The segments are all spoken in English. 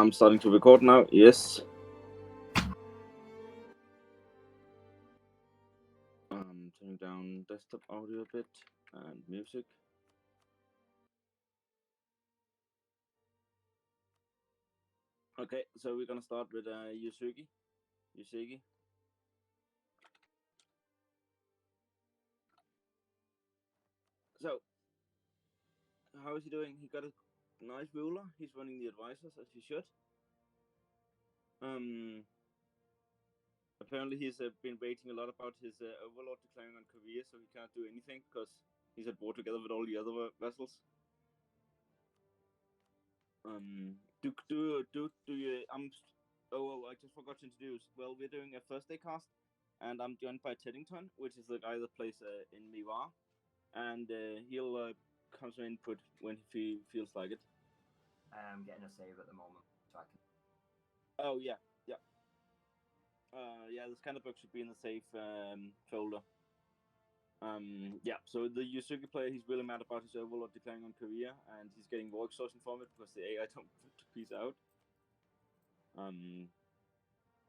I'm starting to record now. Yes. Turning down desktop audio a bit and music. Okay, so we're gonna start with Yusugi. So, how is he doing? He got a nice ruler. He's running the advisors as he should. Apparently he's been waiting a lot about his overlord declaring on Korea, so he can't do anything because he's at war together with all the other vessels. Do you? Oh, well, I just forgot to introduce. Well, we're doing a first day cast, and I'm joined by Teddington, which is the guy that plays in Miwa, and he'll come to input when he feels like it. I'm getting a save at the moment, so I can. Oh yeah. This kind of book should be in the safe folder. So the Yusuke player, he's really mad about his overlord declaring on Korea, and he's getting war exhaustion from it because the AI don't put the piece out.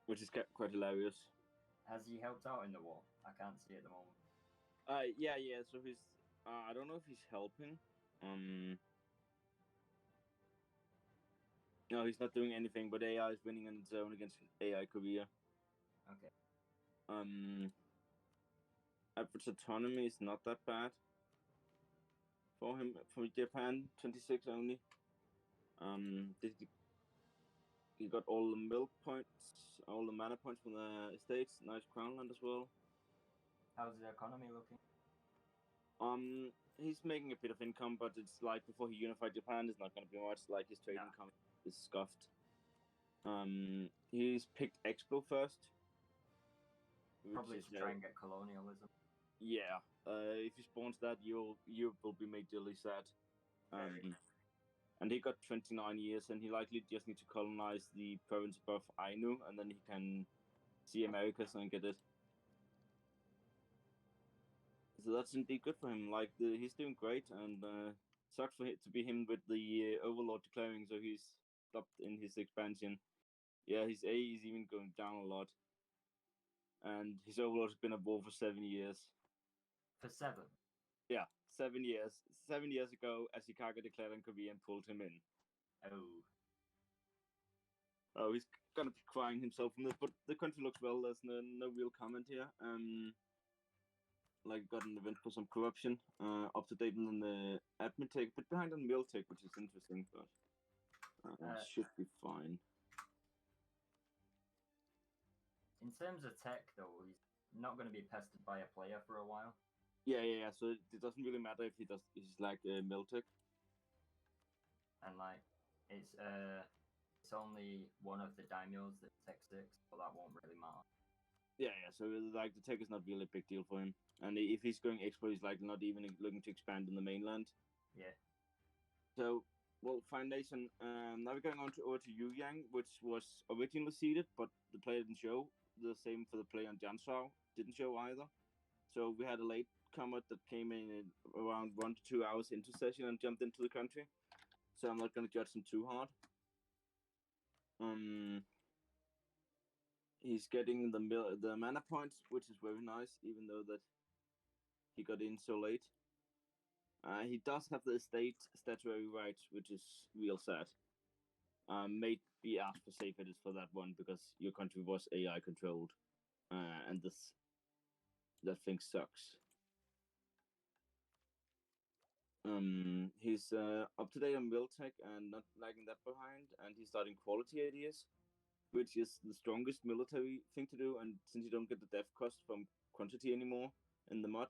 Which is quite hilarious. Has he helped out in the war? I can't see at the moment. Yeah. So he's. I don't know if he's helping. No, he's not doing anything. But AI is winning on its own against AI Korea. Okay. Average autonomy is not that bad for him. For Japan, 26 only. He got all the milk points, all the mana points from the estates. Nice crown land as well. How's the economy looking? He's making a bit of income, but it's like before he unified Japan, it's not going to be much. Like his trade income is scuffed. He's picked Expo first. Probably to try and get colonialism. Yeah. If he spawns that, Europe will be majorly sad. And he got 29 years, and he likely just needs to colonize the province above Ainu, and then he can see Americas and get it. So that's indeed good for him. Like he's doing great, and sucks for it to be him with the overlord declaring. So he's stopped in his expansion. Yeah, his A is even going down a lot, and his overlord has been at war for 7 years. For 7? Yeah, 7 years. 7 years ago, Ashikaga declared on Korea and pulled him in. Oh, he's gonna be crying himself from this, but the country looks well. There's no real comment here. Like got an event for some corruption. Up to date on the admin tech, but behind on mill tech, which is interesting, but should be fine. In terms of tech, though, he's not going to be pestered by a player for a while. Yeah. So it doesn't really matter if he's like mill tech. And like it's only one of the daimyos that's tech 6, so that won't really matter. Yeah. So like the tech is not really a big deal for him, and if he's going expo, he's like not even looking to expand in the mainland. Yeah. So, well, Fine Nation. Now we're going over to Yuyang, which was originally seeded, but the player didn't show. The same for the play on Jansao, didn't show either. So we had a late comer that came in around 1 to 2 hours into session and jumped into the country. So I'm not going to judge him too hard. He's getting the mana points, which is very nice, even though that he got in so late. He does have the estate statuary rights, which is real sad. Maybe ask for safe edits for that one because your country was AI controlled, and that thing sucks. He's up to date on will tech and not lagging that behind, and he's starting quality ideas, which is the strongest military thing to do. And since you don't get the death cost from quantity anymore in the mod,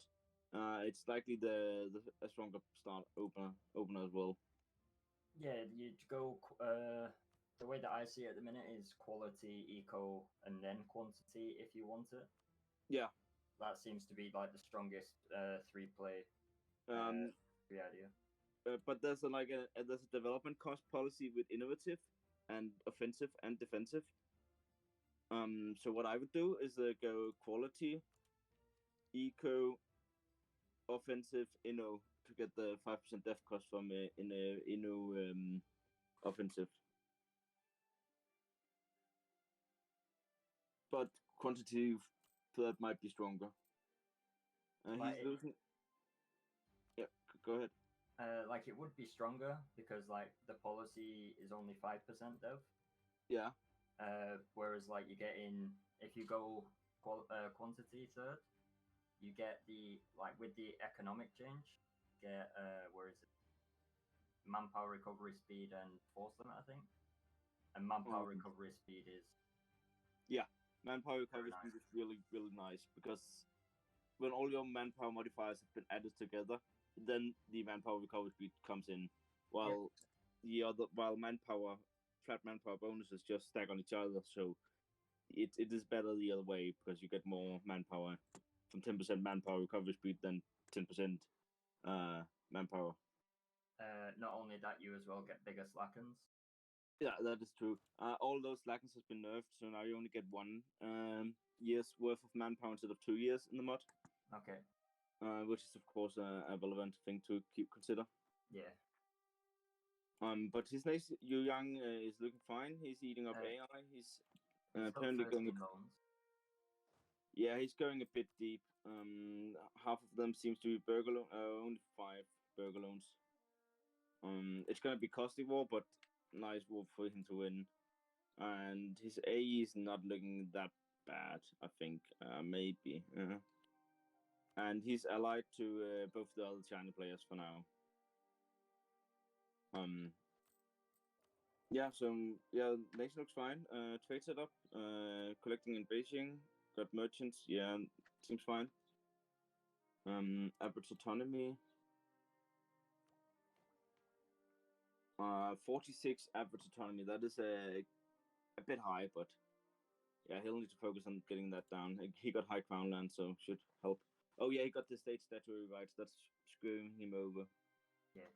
it's likely the a stronger start opener as well. Yeah, you'd go. The way that I see it at the minute is quality, eco, and then quantity if you want it. Yeah, that seems to be like the strongest 3-play idea. But there's there's a development cost policy with innovative and offensive and defensive. So what I would do is go quality, eco, offensive, inno to get the 5% death cost from in offensive. but quantity for that might be stronger. Like He's losing. Yeah, go ahead. Like it would be stronger because like the policy is only 5% dev. Yeah. Whereas like you get in if you go quantity third, you get the like with the economic change, get where is it? Manpower recovery speed and force limit, I think. And manpower recovery speed is Manpower recovery nice. speed is really, really nice because when all your manpower modifiers have been added together, then the manpower recovery speed comes in. While flat manpower bonuses just stack on each other, so it is better the other way because you get more manpower from 10% manpower recovery speed than 10% manpower. Not only that, you as well get bigger slackens. Yeah, that is true. All those slackens has been nerfed, so now you only get 1 year's worth of manpower instead of 2 years in the mod. Okay. Which is of course a relevant thing to consider. Yeah. But his next Yu Yang is looking fine. He's eating up AI. He's apparently going. Bones. Yeah, he's going a bit deep. Half of them seems to be burger only 5 burger loans. It's gonna be costly war, but nice war for him to win. And his AE is not looking that bad. I think maybe. And he's allied to both the other China players for now. Yeah, so nation looks fine. Trade setup, collecting in Beijing, got merchants. Yeah, seems fine. Average autonomy. 46 average autonomy. That is a bit high, but yeah, he'll need to focus on getting that down. He got high crown land, so should help. Oh yeah, he got the state statuary rights. That's screwing him over. Yeah.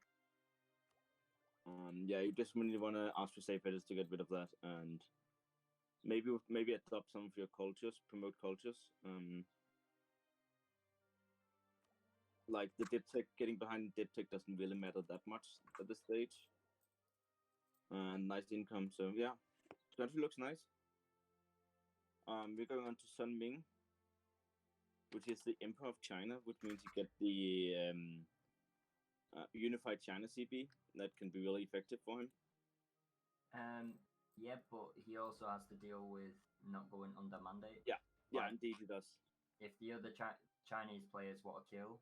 Yeah, you just really want to ask for safe edges to get rid of that, and maybe adopt some of your cultures, promote cultures. Like the diptech, getting behind the diptech doesn't really matter that much at this stage. Nice income, so yeah, country looks nice. We're going on to Sun Ming, which is the Emperor of China, which means you get the unified China CP that can be really effective for him. Yeah, but he also has to deal with not going under mandate. Yeah, indeed he does. If the other Chinese players want to kill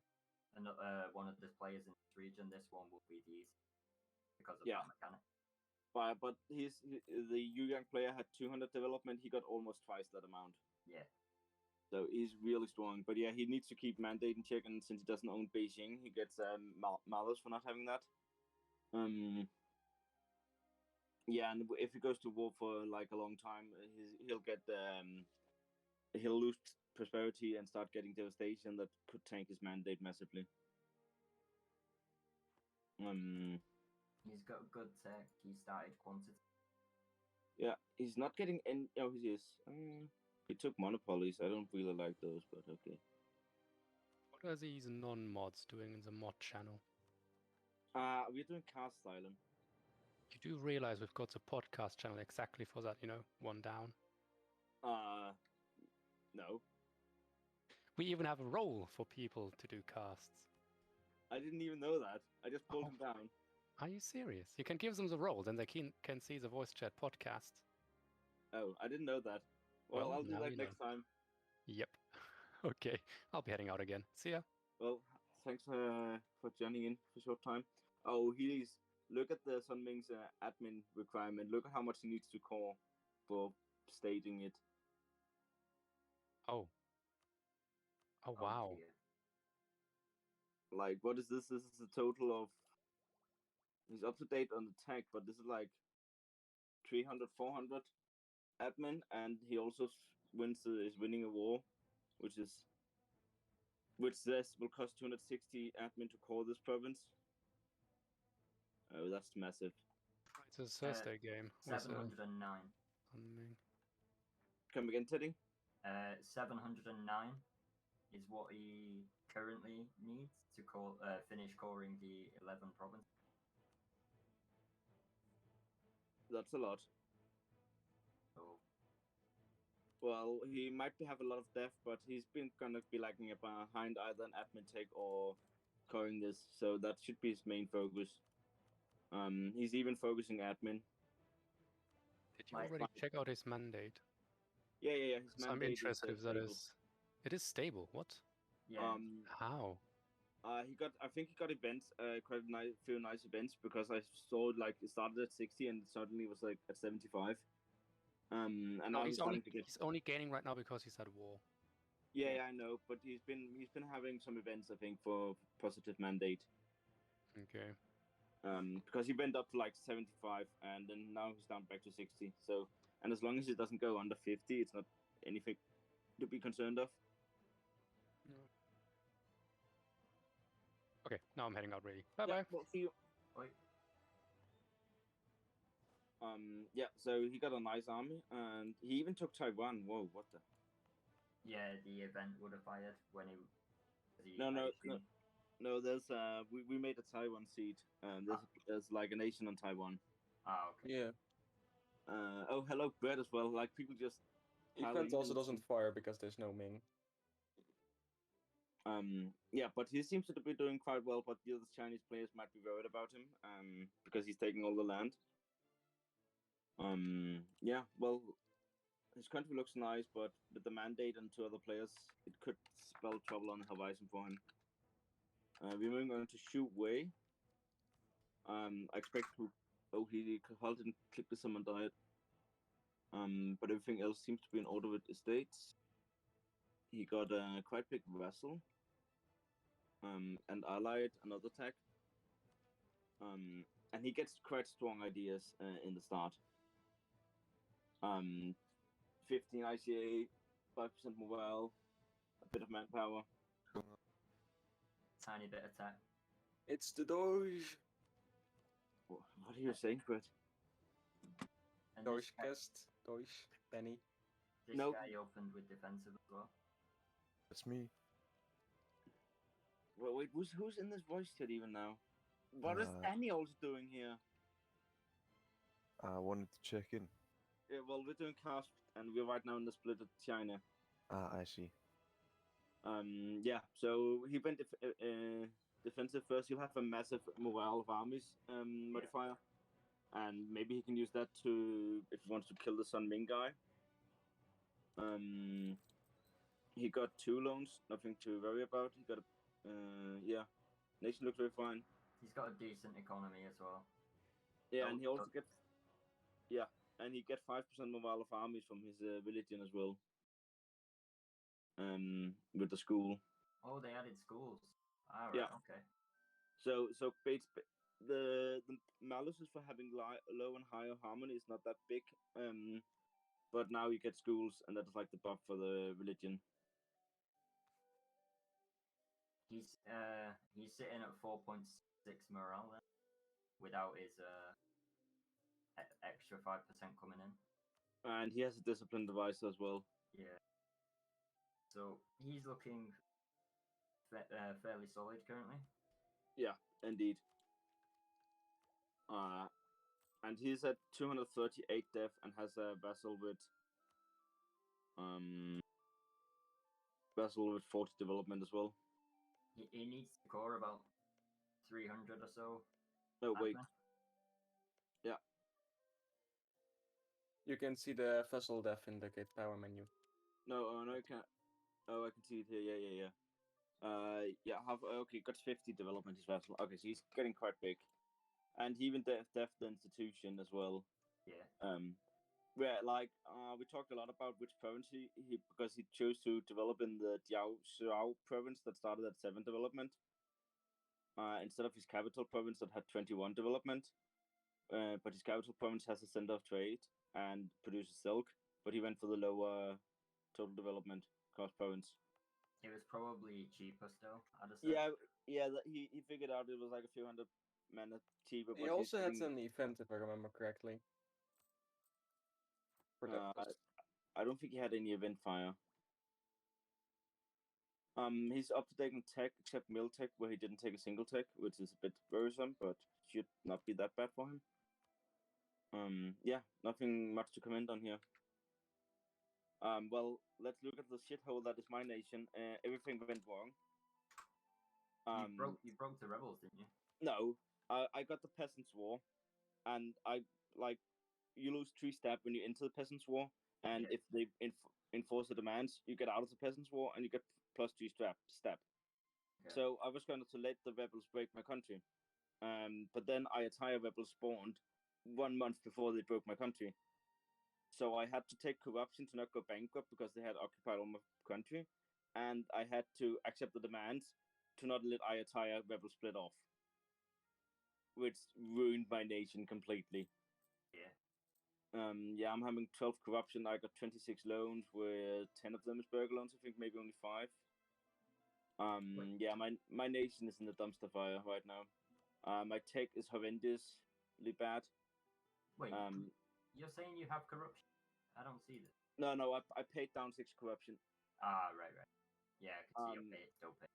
one of the players in this region, this one will be the easy because of that mechanic. But the Yu Yang player had 200 development. He got almost twice that amount. Yeah. So he's really strong. But yeah, he needs to keep mandate in check, and since he doesn't own Beijing, he gets malus for not having that. Yeah, and if he goes to war for like a long time, he'll lose prosperity and start getting devastation that could tank his mandate massively. He's got good tech. He started quantity. Yeah, he's not getting any. Oh, he is. He took monopolies. I don't really like those, but okay. What are these non-mods doing in the mod channel? We're doing Cast Asylum. You do realize we've got a podcast channel exactly for that, one down. No. We even have a role for people to do casts. I didn't even know that. I just pulled him down. Are you serious? You can give them the role, then they can see the voice chat podcast. Oh, I didn't know that. Well, I'll do that next time. Yep. Okay, I'll be heading out again. See ya. Well, thanks for joining in for a short time. Oh, look at the Sun Ming's admin requirement. Look at how much he needs to call for stating it. Oh, wow. Like, what is this? This is the total of... He's up to date on the tech, but this is like 300, 400 admin, and he also is winning a war, which says will cost 260 admin to call this province. Oh, that's massive. It's a Thursday game. 709. Come again, Teddy? 709 is what he currently needs to finish coring the 11 provinces. That's a lot. So Well, he might have a lot of depth, but he's been gonna be lagging behind either an admin tech or coding this, so that should be his main focus. He's even focusing admin. Did you Like- already check out his mandate? Yeah. His So I'm mandate interested is if that stable. is. It is stable. What? Yeah. How? He got. I think he got events. Quite a few nice events because I saw like it started at 60 and suddenly was like at 75. And No, now he's starting to get. he's only gaining right now because he's at war. Yeah, I know, but he's been having some events I think for positive mandate. Okay. Because he went up to like 75 and then now he's down back to 60. So, and as long as he doesn't go under 50, it's not anything to be concerned of. No. Okay, now I'm heading out really. Bye bye. Yeah, we'll see you. Wait. Yeah, so he got a nice army and he even took Taiwan. Whoa, what the? Yeah, the event would have fired when he. No, there's we made a Taiwan seed. There's like a nation on Taiwan. Ah, okay. Yeah. Oh, hello, Brett as well. Like people just. Event also doesn't fire because there's no Ming. Yeah, but he seems to be doing quite well. But the other Chinese players might be worried about him. Because he's taking all the land. Yeah, well, his country looks nice, but with the mandate and two other players, it could spell trouble on the horizon for him. We're moving on to Shu Wei. I expect to. Oh, he didn't click the summon diet. But everything else seems to be in order with estates. He got a quite big vassal. And allied another tech. And he gets quite strong ideas in the start. 15 ICA, 5% morale, a bit of manpower. Tiny bit of tech. It's the Doge. What are you saying, Brett? And Doge this, cast. Doge. Penny. this No. guy opened with defensive as well. That's me. Well, wait, who's in this voice chat even now? What is Annie also doing here? I wanted to check in. Yeah, well, we're doing cast, and we're right now in the split of China. I see. Yeah, so he went defensive first. He'll have a massive morale of armies modifier, and maybe he can use that to if he wants to kill the Sun Ming guy. He got 2 loans, nothing to worry about. He got yeah, nation looks very fine. He's got a decent economy as well. Yeah, Oh, and he also gets and he get 5% morale of armies from his religion as well. With the school. Oh, they added schools. All right. Yeah. Okay. So the malices for having low and higher harmony is not that big. But now you get schools, and that's like the buff for the religion. He's sitting at 4.6 morale then, without his extra 5% coming in. And he has a discipline device as well. Yeah. So he's looking fairly solid currently. Yeah, indeed. And he's at 238 def and has a vessel with 40 development as well. He needs to core about 300 or so. No, wait. admin. You can see the vessel def in the gate power menu. No, I can't. Oh, I can see it here. Yeah. Okay, got 50 development his vessel. Okay, so he's getting quite big, and he even def the institution as well. Yeah. Where we talked a lot about which province he because he chose to develop in the Jiao province that started at 7 development. Instead of his capital province that had 21 development. But his capital province has a center of trade and produces silk, but he went for the lower total development cost province. It was probably cheaper still, I'd have said. He figured out it was like a few hundred mana cheaper. He but also had he's an event, if I remember correctly. For that cost. I don't think he had any event fire. He's up to date on tech except mill tech, where he didn't take a single tech, which is a bit worrisome, but should not be that bad for him. Yeah, nothing much to comment on here. Well, let's look at the shithole that is my nation. Everything went wrong. You broke the rebels, didn't you? No, I got the Peasants' War, and you lose 3 stab when you enter the Peasants' War, and Yeah. if they enforce the demands, you get out of the Peasants' War, and you get plus 3 stab. Okay. So I was going to let the rebels break my country, but then Ayatollah rebels spawned 1 month before they broke my country. So I had to take corruption to not go bankrupt because they had occupied all my country, and I had to accept the demands to not let Ayatollah rebels split off, which ruined my nation completely. Yeah. Yeah, I'm having 12 corruption. I got 26 loans, where 10 of them is burger loans. I think maybe only 5. Yeah, my nation is in the dumpster fire right now. My tech is horrendously bad. Wait, you're saying you have corruption? I don't see this. No, I paid down 6 corruption. Ah, right. Yeah, I can see your pay. It's still pay.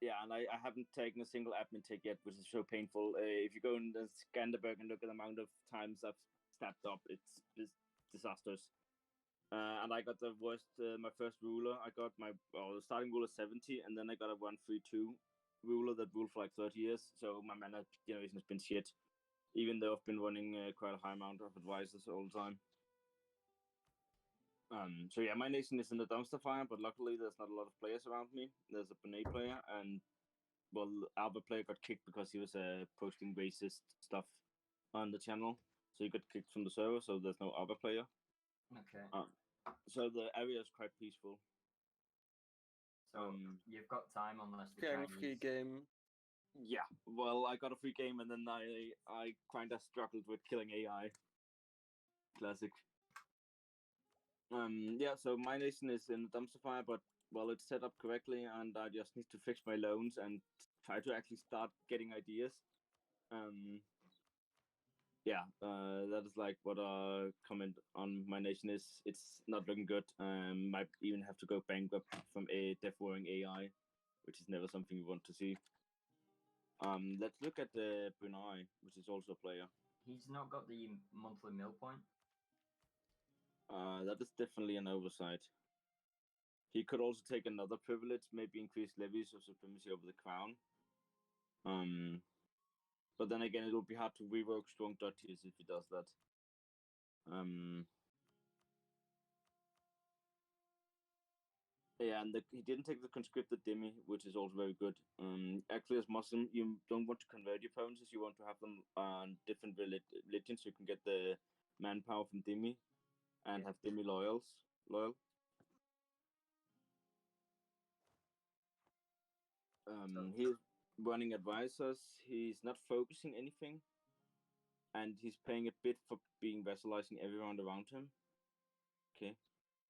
Yeah, and I haven't taken a single admin tick yet, which is so painful. If you go in the Skanderberg and look at the amount of times I've stepped up, it's disastrous. And I got the worst, my first ruler. I got the starting ruler 70, and then I got a 132 ruler that ruled for like 30 years. So my mana generation has been shit, even though I've been running quite a high amount of advisors all the time. So yeah, my nation is in the dumpster fire, but luckily there's not a lot of players around me. There's a Benet player, and well, Albert player got kicked because he was posting racist stuff on the channel, so he got kicked from the server. So there's no Albert player. Okay. So the area is quite peaceful. So you've got time unless the Getting a Chinese... free game. Yeah, well, I got a free game, and then I kind of struggled with killing AI. Classic. Yeah, so my nation is in the dumpster fire, but well, it's set up correctly, and I just need to fix my loans and try to actually start getting ideas. Yeah, that is like what our comment on my nation is. It's not looking good. Might even have to go bankrupt from a death-warring AI, which is never something you want to see. Let's look at Brunei, which is also a player. He's not got the monthly mill point. That is definitely an oversight. He could also take another privilege, maybe increase levies of supremacy over the crown. But then again, it will be hard to revoke strong duchies if he does that. Yeah, and he didn't take the conscripted Demi, which is also very good. Actually, as Muslim, you don't want to convert your provinces. You want to have them on different religions, so you can get the manpower from Demi and have Demi loyal. He's running advisors. He's not focusing anything, and he's paying a bit for being vassalizing everyone around him. Okay.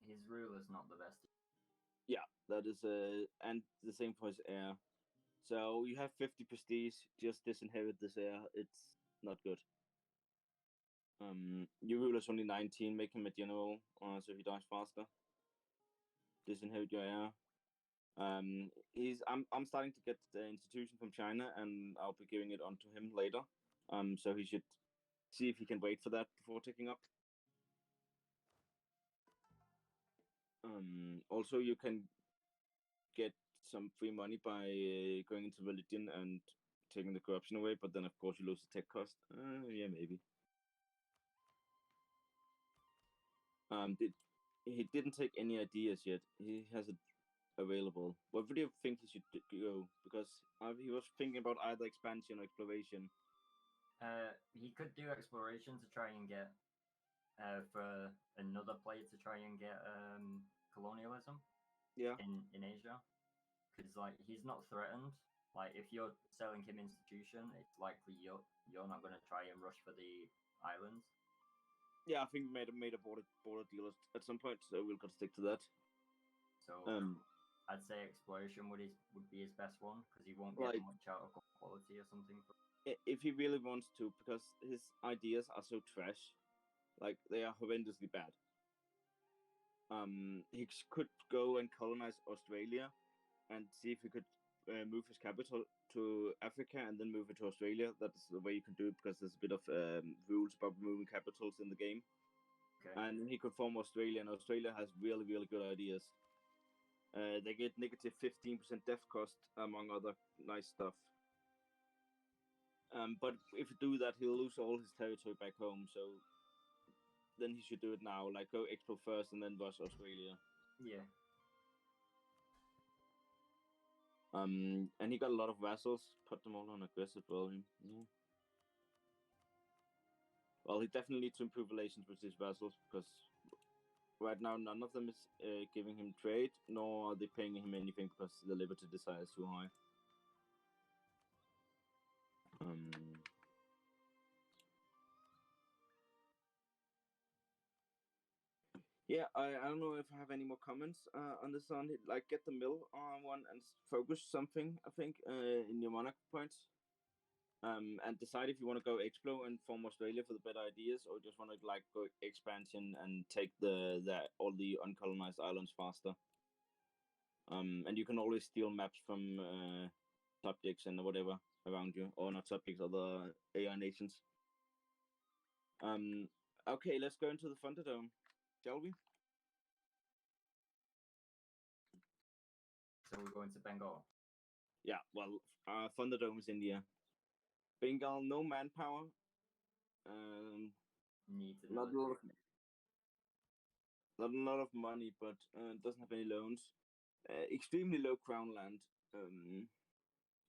His ruler's not the best. Yeah, that is and the same for his heir. So you have 50 prestige, just disinherit this heir. It's not good. Your ruler's only 19. Make him a general, so he dies faster. Disinherit your heir. I'm starting to get the institution from China, and I'll be giving it on to him later. So he should see if he can wait for that before taking up. Also, you can get some free money by going into religion and taking the corruption away, but then of course you lose the tech cost. Yeah, maybe. He didn't take any ideas yet. He has it available. What would you think he should go? Because he was thinking about either expansion or exploration. He could do exploration to try and get for another player to try and get colonialism. Yeah. In Asia, because like he's not threatened. Like if you're selling him institution, it's likely you're not going to try and rush for the islands. Yeah, I think we made a border deal at some point, so we'll got to stick to that. So I'd say exploration would be his best one because he won't get much out of quality or something. If he really wants to, because his ideas are so trash, like they are horrendously bad. He could go and colonize Australia and see if he could move his capital to Africa and then move it to Australia. That's the way you can do it, because there's a bit of rules about moving capitals in the game. Okay. And he could form Australia, and Australia has really, really good ideas. They get negative 15% death cost, among other nice stuff. But if you do that, he'll lose all his territory back home, so then he should do it now. Like, go Expo first and then rush Australia. Yeah. And he got a lot of vassals, put them all on aggressive volume. Yeah. Well, he definitely needs to improve relations with his vassals, because right now none of them is giving him trade, nor are they paying him anything because the liberty desire is too high. Yeah, I don't know if I have any more comments on this one. Like, get the mill on one and focus something, I think, in your monarch points. And decide if you want to go Explo and form Australia for the better ideas, or just want to like go expansion and take all the uncolonized islands faster. And you can always steal maps from subjects and whatever around you, or not subjects, other AI nations. Okay, let's go into the Thunderdome, shall we? So we're going to Bengal. Yeah, well, Thunderdome is India. Bengal, no manpower. Need to Not a lot of, not a lot of money, but doesn't have any loans. Extremely low crown land,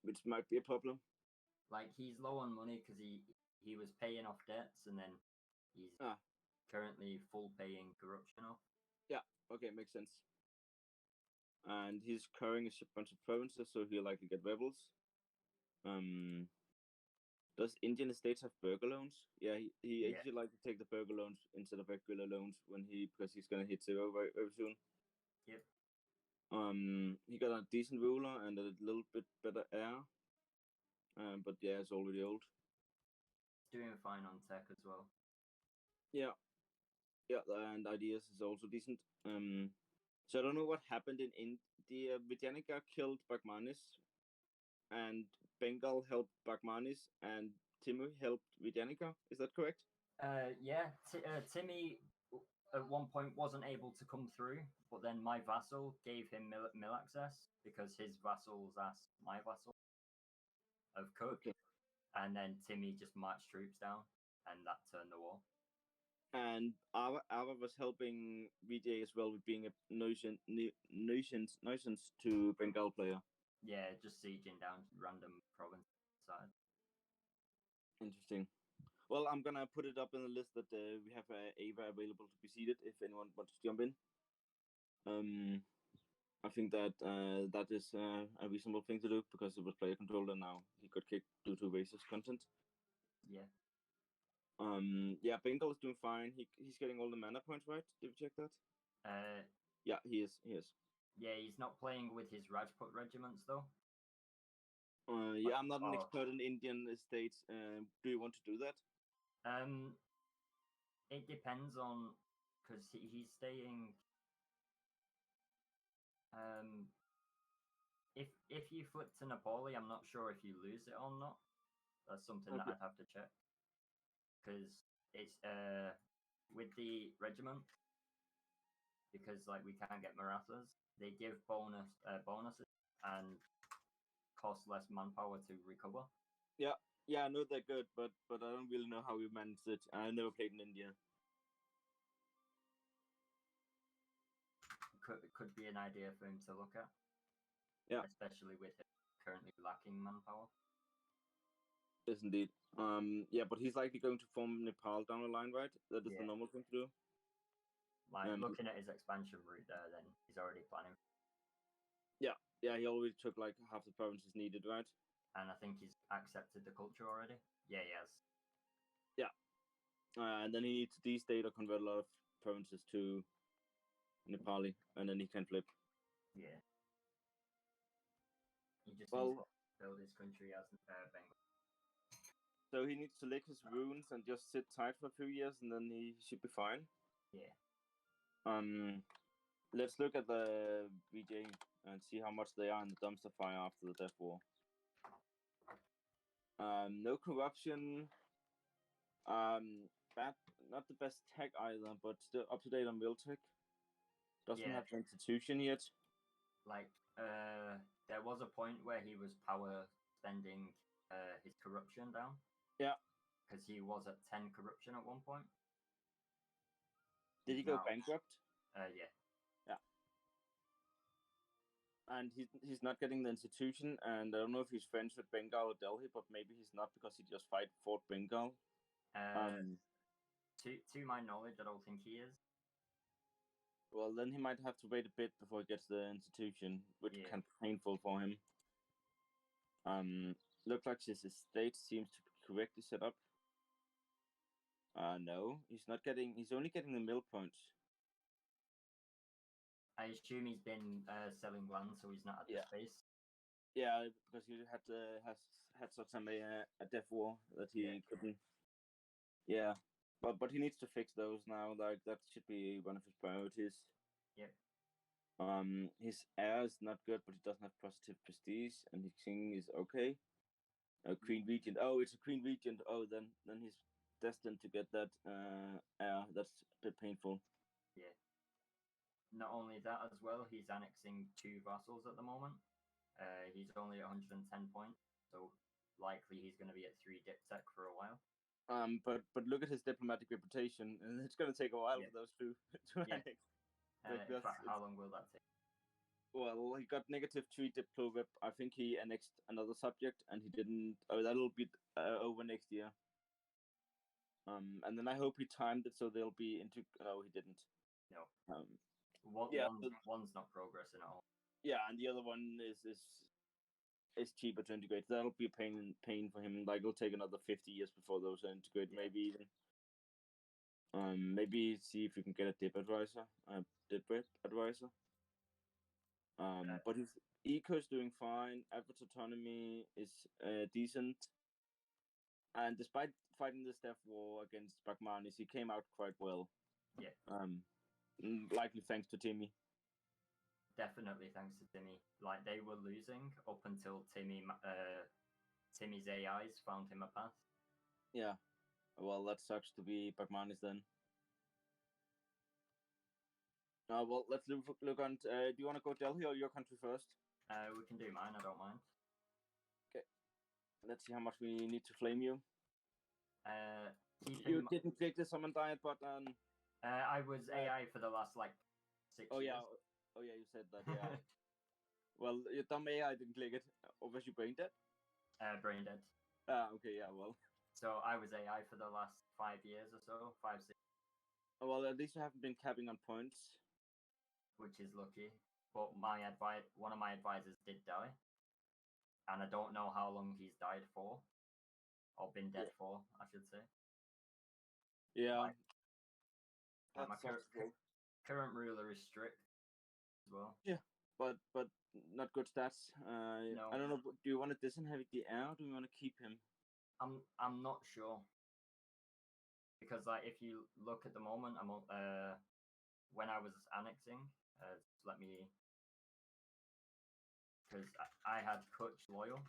which might be a problem. Like, he's low on money because he was paying off debts, and then he's currently full paying corruption off. Yeah, okay, makes sense. And he's carrying a bunch of provinces, so he'll likely get rebels. Does Indian estates have burger loans? Yeah, he should like to take the burger loans instead of regular loans because he's gonna hit 0 very, very soon. Yep. He got a decent ruler and a little bit better heir. But yeah, it's already old. Doing fine on tech as well. Yeah, and ideas is also decent. So I don't know what happened in India. Vidyanika killed Bagmanis, and Bengal helped Bagmanis, and Timu helped Vidyanika. Is that correct? Yeah. Timmy at one point wasn't able to come through, but then my vassal gave him mill access because his vassals asked my vassal of Cook, Okay. and then Timmy just marched troops down, and that turned the war. And Ava was helping Vijay as well with being a nuisance to Bengal player. Yeah, just sieging down random province side. Interesting. Well, I'm gonna put it up in the list that we have Ava available to be seated if anyone wants to jump in. I think that that is a reasonable thing to do because it was player controlled and now he got kicked due to racist content. Yeah. Yeah, Bengal is doing fine. He's getting all the mana points, right? Did you check that? Yeah, he is. Yeah, he's not playing with his Rajput regiments though. Yeah, I'm not an expert in Indian estates. Do you want to do that? It depends on because he's staying. If you flip to Nepali, I'm not sure if you lose it or not. That's something that I'd have to check because it's with the regiment, because like we can't get Marathas, they give bonuses and cost less manpower to recover. Yeah, I know they're good, but I don't really know how you manage it. I never played in India. Could be an idea for him to look at. Yeah, especially with him currently lacking manpower. Yes, indeed. Yeah, but he's likely going to form Nepal down the line, right? That is the normal thing to do. Like looking at his expansion route there, then he's already planning. Yeah, he already took like half the provinces needed, right? And I think he's accepted the culture already. Yeah, he has. Yeah. And then he needs to de-state or convert a lot of provinces to Nepali, and then he can flip. Yeah. He just needs to build his country as Bengal. So he needs to lick his runes and just sit tight for a few years, and then he should be fine. Yeah. Let's look at the VJ and see how much they are in the dumpster fire after the Death War. No corruption. not the best tech either, but still up to date on mill tech. Doesn't Yeah. have the institution yet. Like, there was a point where he was power spending his corruption down. Yeah. Because he was at 10 corruption at one point. Did he go bankrupt? Yeah. And he's not getting the institution, and I don't know if he's friends with Bengal or Delhi, but maybe he's not because he just fought Bengal. To my knowledge, I don't think he is. Well, then he might have to wait a bit before he gets the institution, which can be painful for him. Looks like his estate seems to be correctly set up. No, he's not getting. He's only getting the mill points. I assume he's been selling land, so he's not at the space. Yeah, because he has had such a death war that he couldn't. Yeah, but he needs to fix those now. Like that should be one of his priorities. Yeah. His heir is not good, but he doesn't have positive prestige, and his king is okay. Queen regent. Oh, it's a queen regent. Oh, then he's destined to get that heir. That's a bit painful. Yeah. Not only that as well, he's annexing 2 vassals at the moment. He's only at 110 points, so likely he's going to be at 3 dip tech for a while. But look at his diplomatic reputation, and it's going to take a while for those two to annex. In fact, how long will that take? Well, he got -3 diplo rep. I think he annexed another subject, and he didn't. Oh, that'll be over next year. And then I hope he timed it so they'll be into. No, he didn't. No. One's not progressing at all. Yeah, and the other one is cheaper to integrate. That'll be a pain for him. Like it'll take another 50 years before those are integrated. Yeah. Maybe even. Maybe see if you can get a dip advisor, dip rep advisor. But his eco is doing fine. Average autonomy is decent. And despite fighting this death war against Bagmanis, he came out quite well. Yeah. Likely thanks to Timmy. Definitely thanks to Timmy. Like they were losing up until Timmy's AIs found him a path. Yeah. Well, that sucks to be Bagmanis then. Well, let's look on. Do you want to go Delhi or your country first? We can do mine. I don't mind. Okay. Let's see how much we need to flame you. You didn't click the summon diet button. I was AI for the last 6 years. Yeah. Oh yeah, you said that. Yeah. Well, your dumb AI didn't click it. Or was you brain dead? Brain dead. Okay. Yeah. Well. So I was AI for the last 5 years or so, 5, 6. Well, at least you haven't been capping on points. Which is lucky, but one of my advisors did die, and I don't know how long he's died for, or been dead for, I should say. Yeah. My current ruler is strict as well. Yeah, but not good stats. No. I don't know. Do you want to disinherit the heir? Or do you want to keep him? I'm not sure, because if you look at the moment, I'm when I was annexing. Let me, because I had Kutch loyal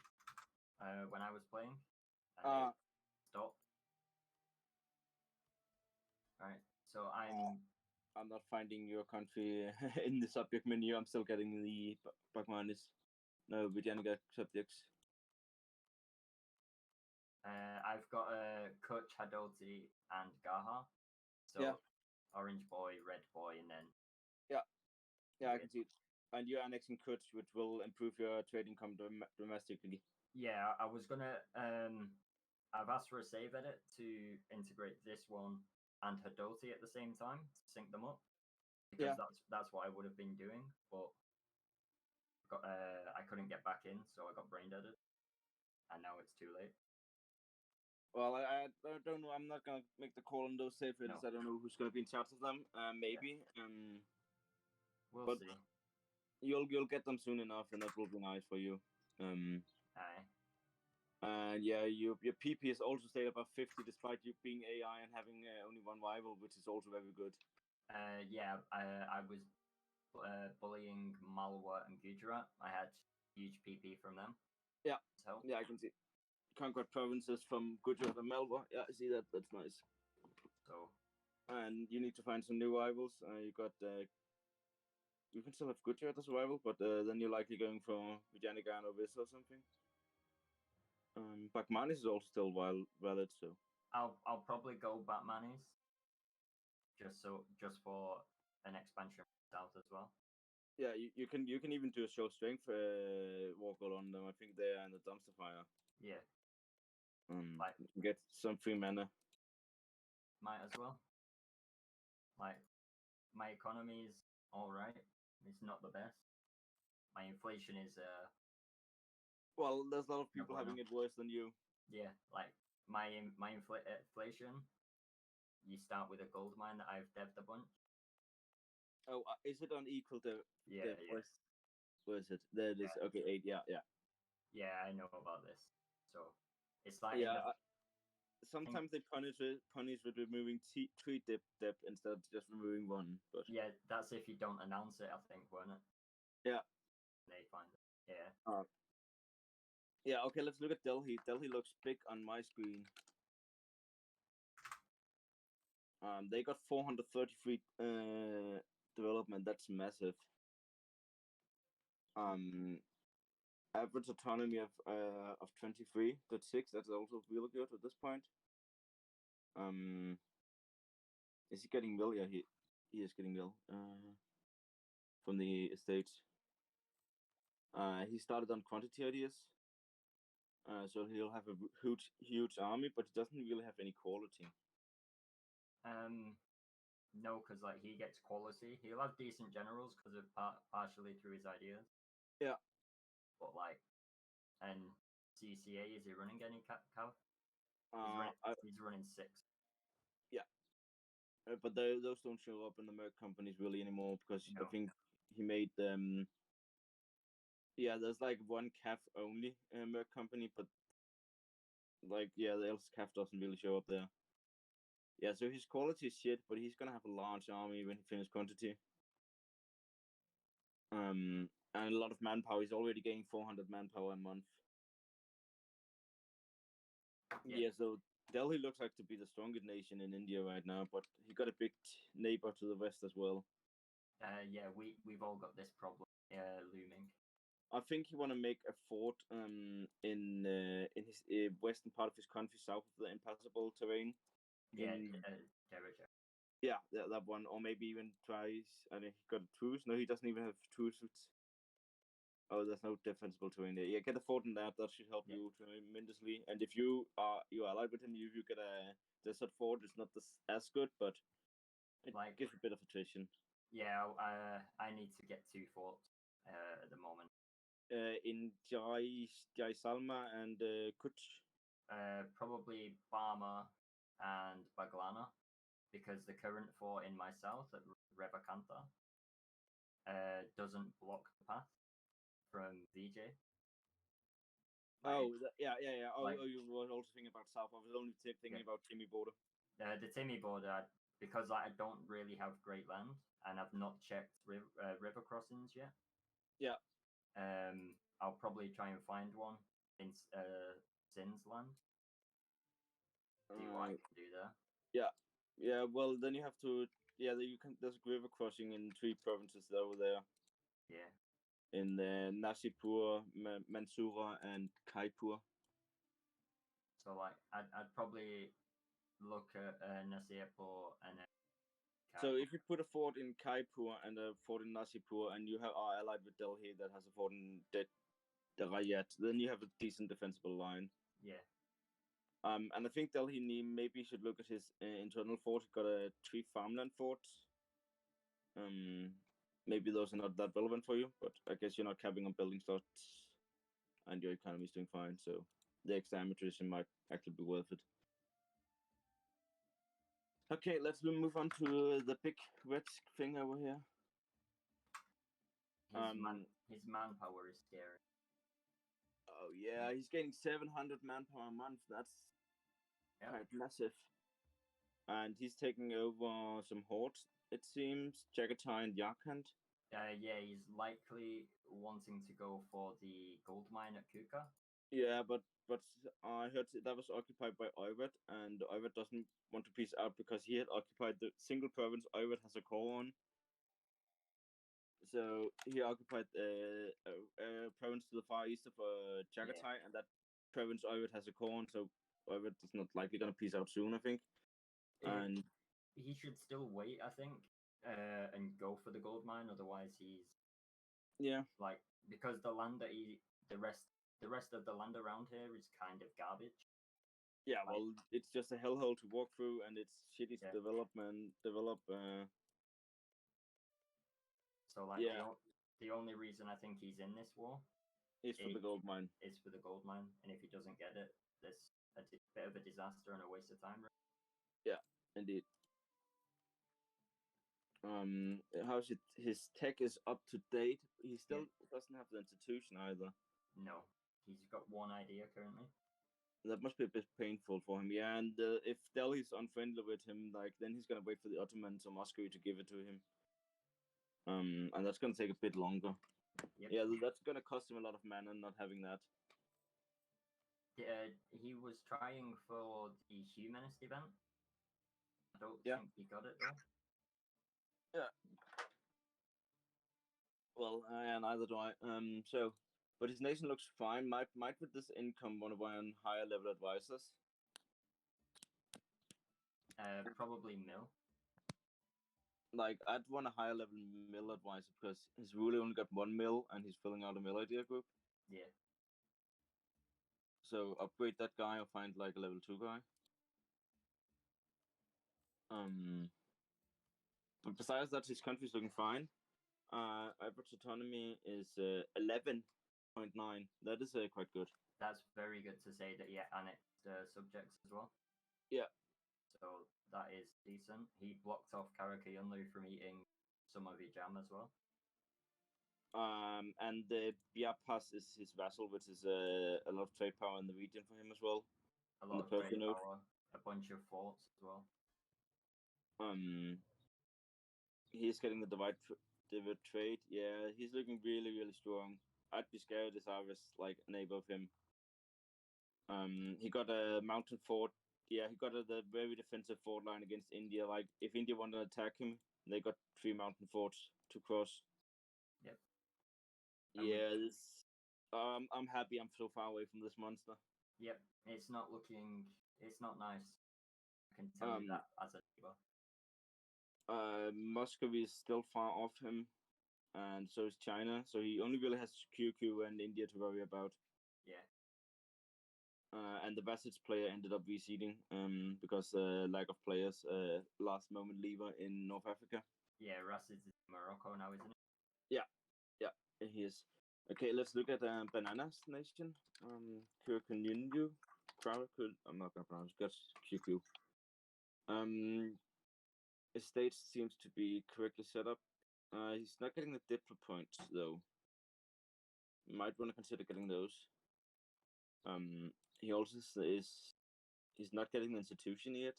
when I was playing. Stop. Right. So I'm not finding your country in the subject menu. I'm still getting the Bagmanis. No, Vidyanica subjects. I've got Kutch, Hadoti, and Gaha. So orange boy, red boy, and then. Yeah, I can see it. And you're annexing Kutch, which will improve your trade income domestically. Yeah, I was gonna. I've asked for a save edit to integrate this one and Hadoti at the same time to sync them up, because that's what I would have been doing, but I couldn't get back in, so I got brain deaded, and now it's too late. Well, I don't know. I'm not gonna make the call on those save edits. No. I don't know who's gonna be in charge of them. Maybe. Yeah. We'll see. You'll get them soon enough, and that will be nice for you. Aye. And yeah, your PP is also stayed above 50 despite you being AI and having only one rival, which is also very good. Yeah, I was bullying Malwa and Gujarat. I had huge PP from them. Yeah. So yeah, I can see. Conquered provinces from Gujarat and Malwa. Yeah, I see that. That's nice. So And you need to find some new rivals. You got you can still have Gudjad as a rival, but then you're likely going for Vijayanagar or Visa or something. Bakmanis is also still valid, so I'll probably go Batmanis just for an expansion south as well. yeah, you can even do a show strength walk on them. I think they are in the dumpster fire. Yeah, You can get some free mana. might as well. Like my economy is all right. It's not the best. My inflation is Well, there's a lot of people bueno. having it worse than you. Yeah, like my inflation. You start with a gold mine that I've devved a bunch. Oh, is it unequal to Yeah, the yeah. Where is it? There it is. Yeah. Okay, 8. Yeah, yeah. Yeah, I know about this. So it's like Yeah. Sometimes they punish with removing 3 dip instead of just removing 1. But yeah, that's if you don't announce it, I think, won't it? yeah. They find it. Yeah. Yeah, okay, let's look at Delhi. Delhi looks big on my screen. They got 433 development. That's massive. Average autonomy of 23.6. That's also really good at this point. Is he getting will? Yeah, he is getting will. From the estates. He started on quantity ideas. So he'll have a huge army, but he doesn't really have any quality. No, because like he gets quality. He'll have decent generals because of partially through his ideas. Yeah. But like, and CCA, is he running any cow? He's running 6. Yeah. But those don't show up in the merc companies really anymore because No. I think he made yeah, there's like one calf only merc company, but like the else calf doesn't really show up there. Yeah, so his quality is shit, but he's gonna have a large army when he finishes quantity. And a lot of manpower. He's already getting 400 manpower a month. Yeah, so Delhi looks like to be the strongest nation in India right now, but he got a big neighbor to the west as well. Yeah, we've all got this problem looming. I think he want to make a fort in his western part of his country, south of the impassable terrain. Yeah, Jericho. Yeah, that one, or maybe even tries. I mean, he got a truce. No, he doesn't even have truce. Oh, there's no defensible terrain there. Yeah, get a fort in that. That should help you tremendously. And if you are allied with him, you get a desert fort. It's not as good, but it gives a bit of attrition. Yeah, I need to get 2 forts at the moment. In Jai Salma and Kutch. Probably Barma and Baglana, because the current fort in my south at Revakanta doesn't block the path from VJ. Yeah. Oh, you were also thinking about south. I was only thinking about Timmy border. The Timmy border, because I don't really have great land and I've not checked river crossings yet. Yeah. I'll probably try and find one in Sin's land. See what I can do there. Yeah. Well, then you have to. Yeah, you can. There's a river crossing in 3 provinces over there. Yeah. In Nasipur, Mansoura, and Kaipur. So like, I'd probably look at Nasipur and. So if you put a fort in Kaipur and a fort in Nasipur, and you are allied with Delhi that has a fort in Darayat, then you have a decent defensible line. Yeah. And I think Delhi maybe should look at his internal fort. He got 3 farmland forts. Maybe those are not that relevant for you, but I guess you're not capping on building slots, and your economy is doing fine. So the extra attrition might actually be worth it. Okay, let's move on to the big red thing over here. His manpower is scary. Oh yeah, he's getting 700 manpower a month. That's quite massive. And he's taking over some hordes, it seems. Jagatai and Yarkand. Yeah, he's likely wanting to go for the gold mine at Kuka. Yeah, but I heard that was occupied by Oyvet, and Oyvet doesn't want to peace out because he had occupied the single province Oyvet has a core on. So he occupied a province to the far east of Chagatai, and that province Oyvet has a core on, so Oyvet is not likely going to peace out soon, I think. And he should still wait, I think, and go for the gold mine. Otherwise, he's like, because the land that the rest of the land around here is kind of garbage. Yeah, well, it's just a hellhole to walk through, and it's shitty to develop. So like, the only reason I think he's in this war is for the gold mine. Is for the gold mine, and if he doesn't get it, there's a bit of a disaster and a waste of time. Right? Yeah, indeed. How's it? His tech is up to date. He still doesn't have the institution either. No, he's got one idea currently. That must be a bit painful for him. Yeah, and if Delhi's unfriendly with him, like, then he's gonna wait for the Ottomans or Muscovy to give it to him. And that's gonna take a bit longer. Yep. Yeah, that's gonna cost him a lot of mana not having that. Yeah, he was trying for the Humanist event. I don't think he got it though. Yeah. Well, neither do I. But his nation looks fine. Might with this income want to buy on higher level advisors? Probably Mill. Like, I'd want a higher level mill advisor because he's really only got one mill and he's filling out a mill idea group. Yeah. So upgrade that guy or find like a level 2 guy. But besides that, his country's looking fine. Average autonomy is 11.9. That is quite good. That's very good to say that he annexed subjects as well. Yeah. So that is decent. He blocked off Karakayunlu from eating some of his jam as well. And the Biapas is his vassal, which is a lot of trade power in the region for him as well. A lot of trade power, a bunch of forts as well. He's getting the divide trade. Yeah, he's looking really, really strong. I'd be scared if I was like a neighbor of him. He got a mountain fort. Yeah, he got the very defensive fort line against India. Like, if India wanted to attack him, they got 3 mountain forts to cross. Yep. I'm happy I'm so far away from this monster. Yep, it's not nice. I can tell you that as a neighbor. Muscovy is still far off him, and so is China. So he only really has QQ and India to worry about. Yeah. And the Vassage player ended up reseeding because lack of players, last moment lever in North Africa. Yeah, Rasid is in Morocco now, isn't it? Yeah, he is. Okay, let's look at Bananas Nation. Kurkunyunyu. I'm not gonna pronounce it. QQ. Estate seems to be correctly set up. He's not getting the Diplo points though. Might want to consider getting those. He also he's not getting the institution yet.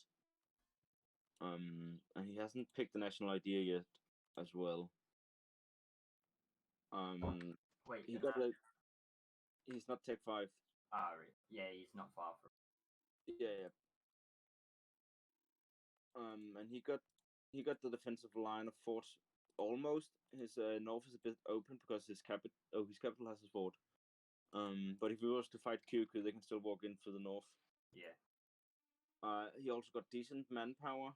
And he hasn't picked the national idea yet as well. Wait, he's not Tech 5. Right. Yeah, he's not far from. Yeah. And he got the defensive line of forts almost. His north is a bit open because his capital has a fort. But if he was to fight QQ, they can still walk in through the north. Yeah. He also got decent manpower.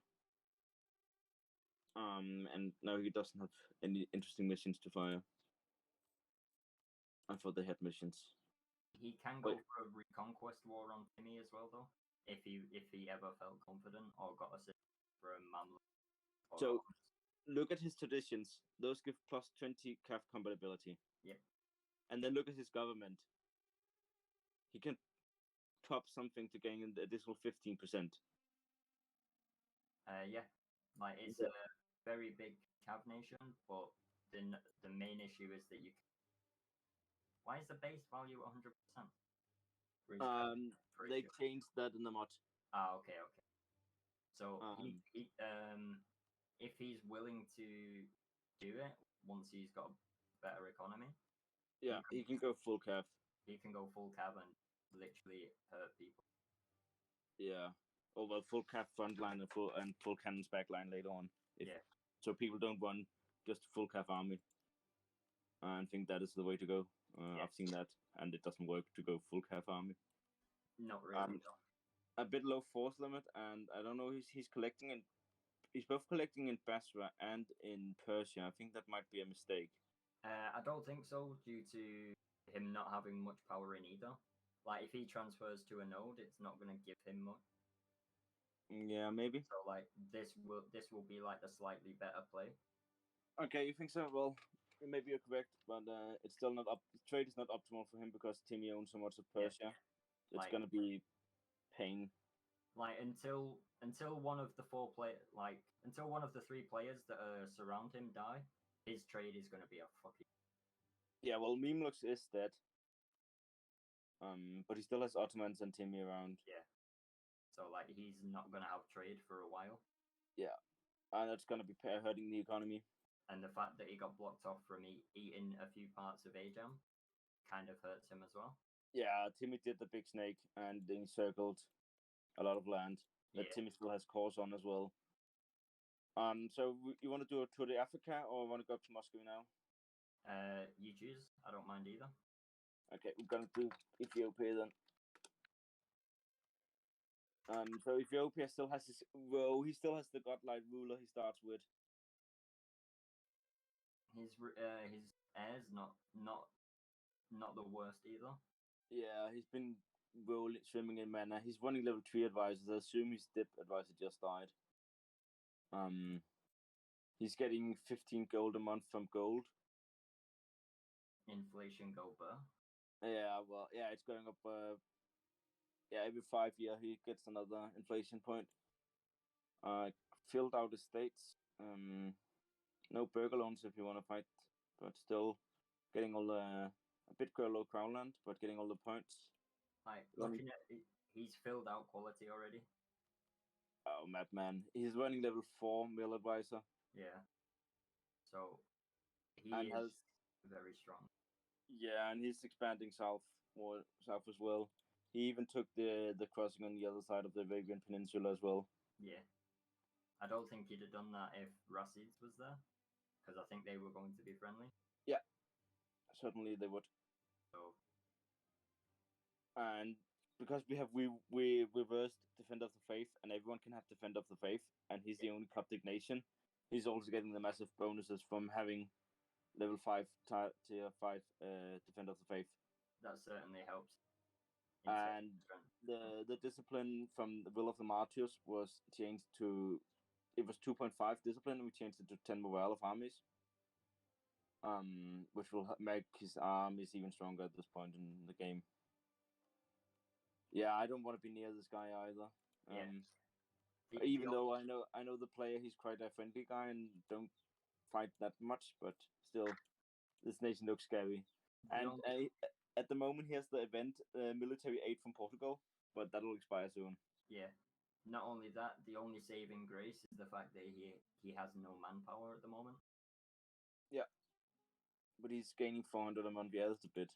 And no, he doesn't have any interesting missions to fire. I thought they had missions. He can go for a reconquest war on Timmy as well, though. If he ever felt confident or got a system for a Mamluk. So, look at his traditions. Those give plus 20 CAF compatibility. Yep. And then look at his government. He can pop something to gain an additional 15%. Yeah. Like, it's a very big cav nation, but the main issue is that you can... Why is the base value 100%? They changed that in the mod. Okay. So if he's willing to do it once he's got a better economy, he can go full cav. He can go full cav and literally hurt people. Yeah. Or well, full cap front line and full cannons back line later on. Yeah. So people don't run just full cap army and think that is the way to go. Yeah. I've seen that, and it doesn't work to go full cap army. Not really. A bit low force limit, and I don't know. He's collecting in. He's both collecting in Basra and in Persia. I think that might be a mistake. I don't think so, due to him not having much power in either. Like, if he transfers to a node, it's not going to give him much. Yeah, maybe. So, like, this will be like the slightly better play. Okay, you think so? Well, maybe you're correct, but it's still not up. Trade is not optimal for him because Timmy owns so much of Persia. It's Like- gonna be pain. Like, until one of the until one of the 3 players that surround him die, his trade is going to be a fucking. Yeah, well, Memlux is dead. But he still has Ottomans and Timmy around. So, like, he's not going to have trade for a while. And that's gonna be hurting the economy. And the fact that he got blocked off from eating a few parts of Ajam kind of hurts him as well. Yeah, Timmy did the big snake and encircled a lot of land that Yeah. Timmy still has cores on as well. So you want to do a tour de Africa or want to go up to Moscow now? You choose. I don't mind either. Okay, we're gonna do Ethiopia then. So Ethiopia still has his he still has the godlike ruler he starts with. His air's not the worst either. Yeah, he's been swimming in mana. He's running level 3 advisors. I assume his dip advisor just died. He's getting 15 gold a month from gold. Inflation go burr. Yeah, well, yeah, it's going up. Yeah, every 5 year he gets another inflation point. Filled out estates. No burger loans if you want to fight, but still getting all the a bit low crown land, but getting all the points. Like, looking at it, he's filled out quality already. Oh, madman! He's running level 4 mill advisor. Yeah. So he And is has very strong. Yeah, and he's expanding south as well. He even took the crossing on the other side of the Arabian Peninsula as well. Yeah. I don't think he'd have done that if Rasids was there, because I think they were going to be friendly. Certainly they would. So And because we reversed Defender of the Faith, and everyone can have Defender of the Faith, and he's the only Coptic nation, he's also getting the massive bonuses from having level 5 tier 5 Defender of the Faith. that certainly helps. in And strength. the discipline from the Will of the Martyrs was changed to, it was 2.5 discipline. We changed it to 10 morale of armies, which will make his armies even stronger at this point in the game. Yeah, I don't want to be near this guy either. Even though I know the player, he's quite a friendly guy and don't fight that much, but still, this nation looks scary. And at the moment, he has the event military aid from Portugal, but that'll expire soon. Yeah. Not only that, the only saving grace is the fact that he has no manpower at the moment. But he's gaining 400 a month. Yeah, that's a bit.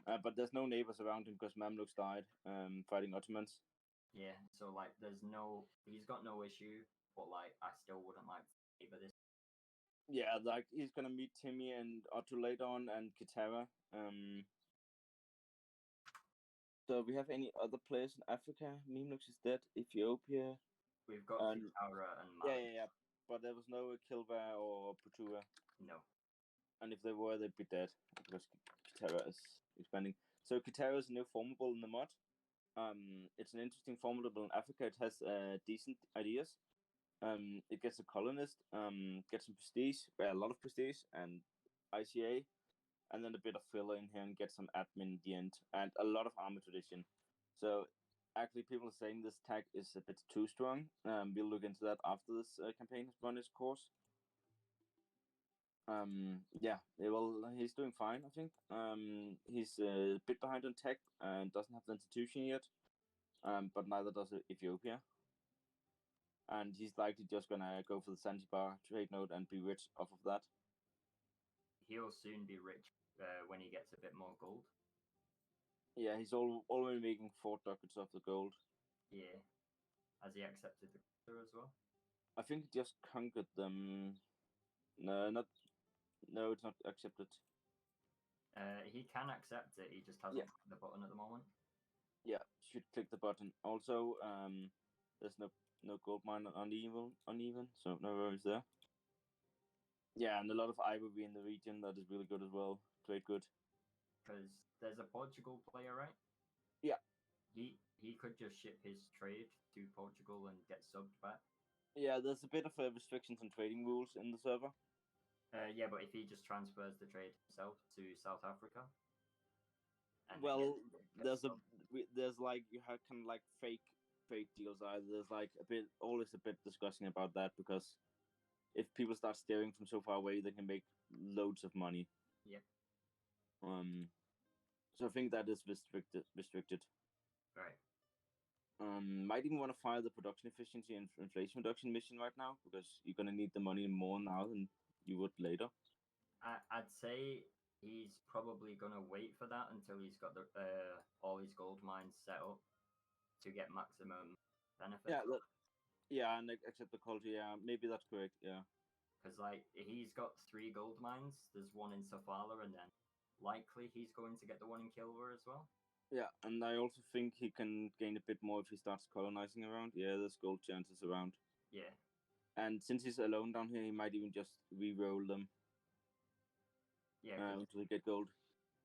But there's no neighbors around him because Mamluks died fighting Ottomans. Yeah, so like he's got no issue, but like I still wouldn't like to favor this. Yeah, like he's gonna meet Timmy and Otto later on and Kitara. So we have any other players in Africa? Memlux is dead. Ethiopia. We've got Kitara and Yeah, Malik. yeah. But there was no Kilva or Putua. No. And if they were, they'd be dead because Kitara is expanding. So Kitara is a new formable in the mod. It's an interesting formidable in Africa. It has decent ideas. It gets a colonist, gets some prestige, a lot of prestige, and ICA, and then a bit of filler in here and get some admin in the end, and a lot of armor tradition. So actually, people are saying this tag is a bit too strong. We'll look into that after this campaign has run its course. Yeah, well, he's doing fine, I think. He's a bit behind on tech and doesn't have the institution yet. But neither does Ethiopia. And he's likely just gonna go for the Zanzibar trade node and be rich off of that. He'll soon be rich when he gets a bit more gold. Yeah, he's already making 4 ducats of the gold. Yeah. Has he accepted the culture as well? I think he just conquered them. No, it's not accepted. He can accept it. He just hasn't clicked the button at the moment. Yeah, should click the button. Also, there's no gold mine uneven, so no worries there. Yeah, and a lot of ivory in the region that is really good as well. Trade good. Because there's a Portugal player, right? Yeah. He could just ship his trade to Portugal and get subbed back. Yeah, there's a bit of restrictions on trading rules in the server. Yeah, but if he just transfers the trade himself to South Africa, and Well, gets there's like you have kind of like fake deals. Either there's like always a bit discussing about that because if people start steering from so far away, they can make loads of money. Yeah. So I think that is restricted. Right. Might even want to fire the production efficiency and inflation reduction mission right now because you're gonna need the money more now than you would later. I'd say he's probably gonna wait for that until he's got the all his gold mines set up to get maximum benefit. Yeah, and accept the culture. Yeah, maybe that's correct. Yeah, because like he's got 3 gold mines. There's one in Sofala, and then likely he's going to get the one in Kilver as well. Yeah, and I also think he can gain a bit more if he starts colonizing around. Yeah, there's gold chances around. Yeah. And since he's alone down here, he might even just re-roll them. Yeah. Until he get gold.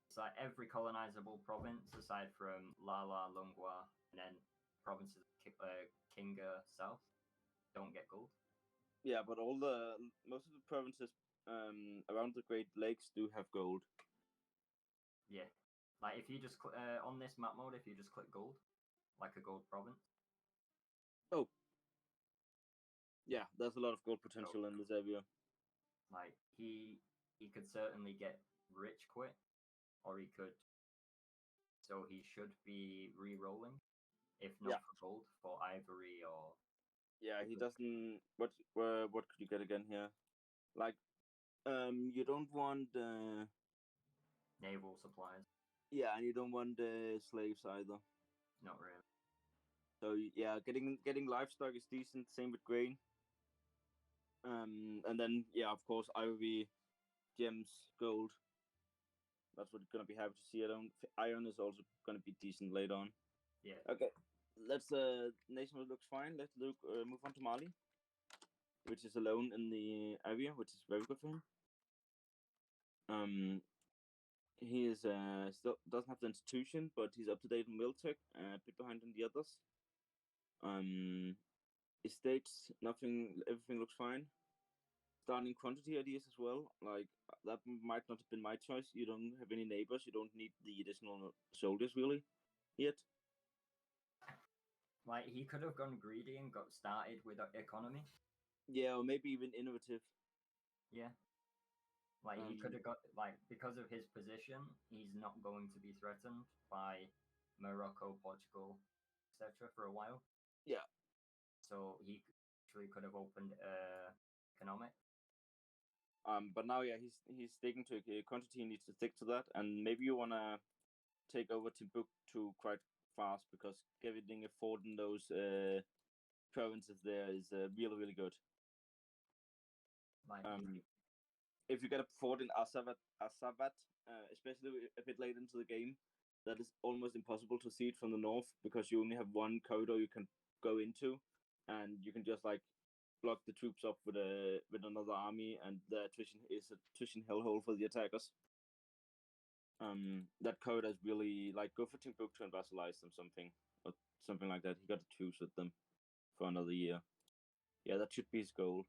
It's like every colonizable province, aside from Lala, Lungwa, and then provinces Kinga South, don't get gold. Yeah, but most of the provinces around the Great Lakes do have gold. Yeah. Like if you just on this map mode, if you just click gold, like a gold province. Oh. Yeah, there's a lot of gold potential in this area. Like he could certainly get rich quick, or he could. So he should be re-rolling, if not for gold, for ivory or. Yeah, he doesn't. What could you get again here? Like, you don't want naval supplies. Yeah, and you don't want slaves either. Not really. So yeah, getting livestock is decent. Same with grain. And then yeah, of course, ivory, gems, gold. That's what you're gonna be happy to see. Iron is also gonna be decent later on. Yeah. Okay, let's nation looks fine. Let's move on to Mali, which is alone in the area, which is very good for him. He is still doesn't have the institution, but he's up to date on Miltech, a bit behind on the others. Estates, everything looks fine. Starting quantity ideas as well. Like that might not have been my choice. You don't have any neighbors. You don't need the additional soldiers really yet. Like he could have gone greedy and got started with economy. Yeah, or maybe even innovative. Yeah. Like he could have got because of his position, he's not going to be threatened by Morocco, Portugal, etc. for a while. Yeah. So he actually could have opened economic. But now yeah, he's sticking to a quantity. He needs to stick to that, and maybe you wanna take over Timbuktu quite fast because getting a fort in those provinces there is really good. Like if you get a fort in Asavat, especially a bit late into the game, that is almost impossible to see it from the north because you only have one corridor you can go into, and you can just like block the troops up with another army, and the attrition is attrition hellhole for the attackers. That corridor is really like go for Timbuktu and vassalize them or something like that. He got to choose with them for another year. Yeah, that should be his goal.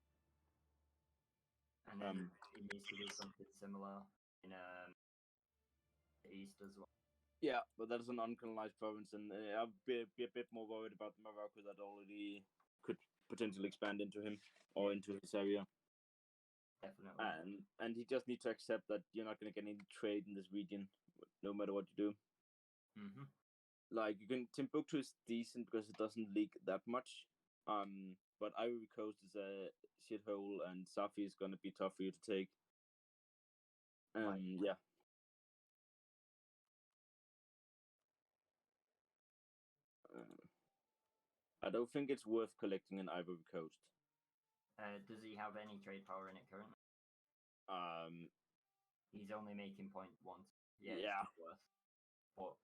And then he needs to do something similar in the east as well. Yeah, but that is an uncolonized province, and I'll be a bit more worried about Morocco that already could potentially expand into him or into his area. Definitely. And he just needs to accept that you're not going to get any trade in this region, no matter what you do. Mm-hmm. Like Timbuktu is decent because it doesn't leak that much. But Ivory Coast is a shithole, and Safi is going to be tough for you to take. Yeah. I don't think it's worth collecting an Ivory Coast. Does he have any trade power in it currently? He's only making point once. Yeah, it's Yeah. not worth. But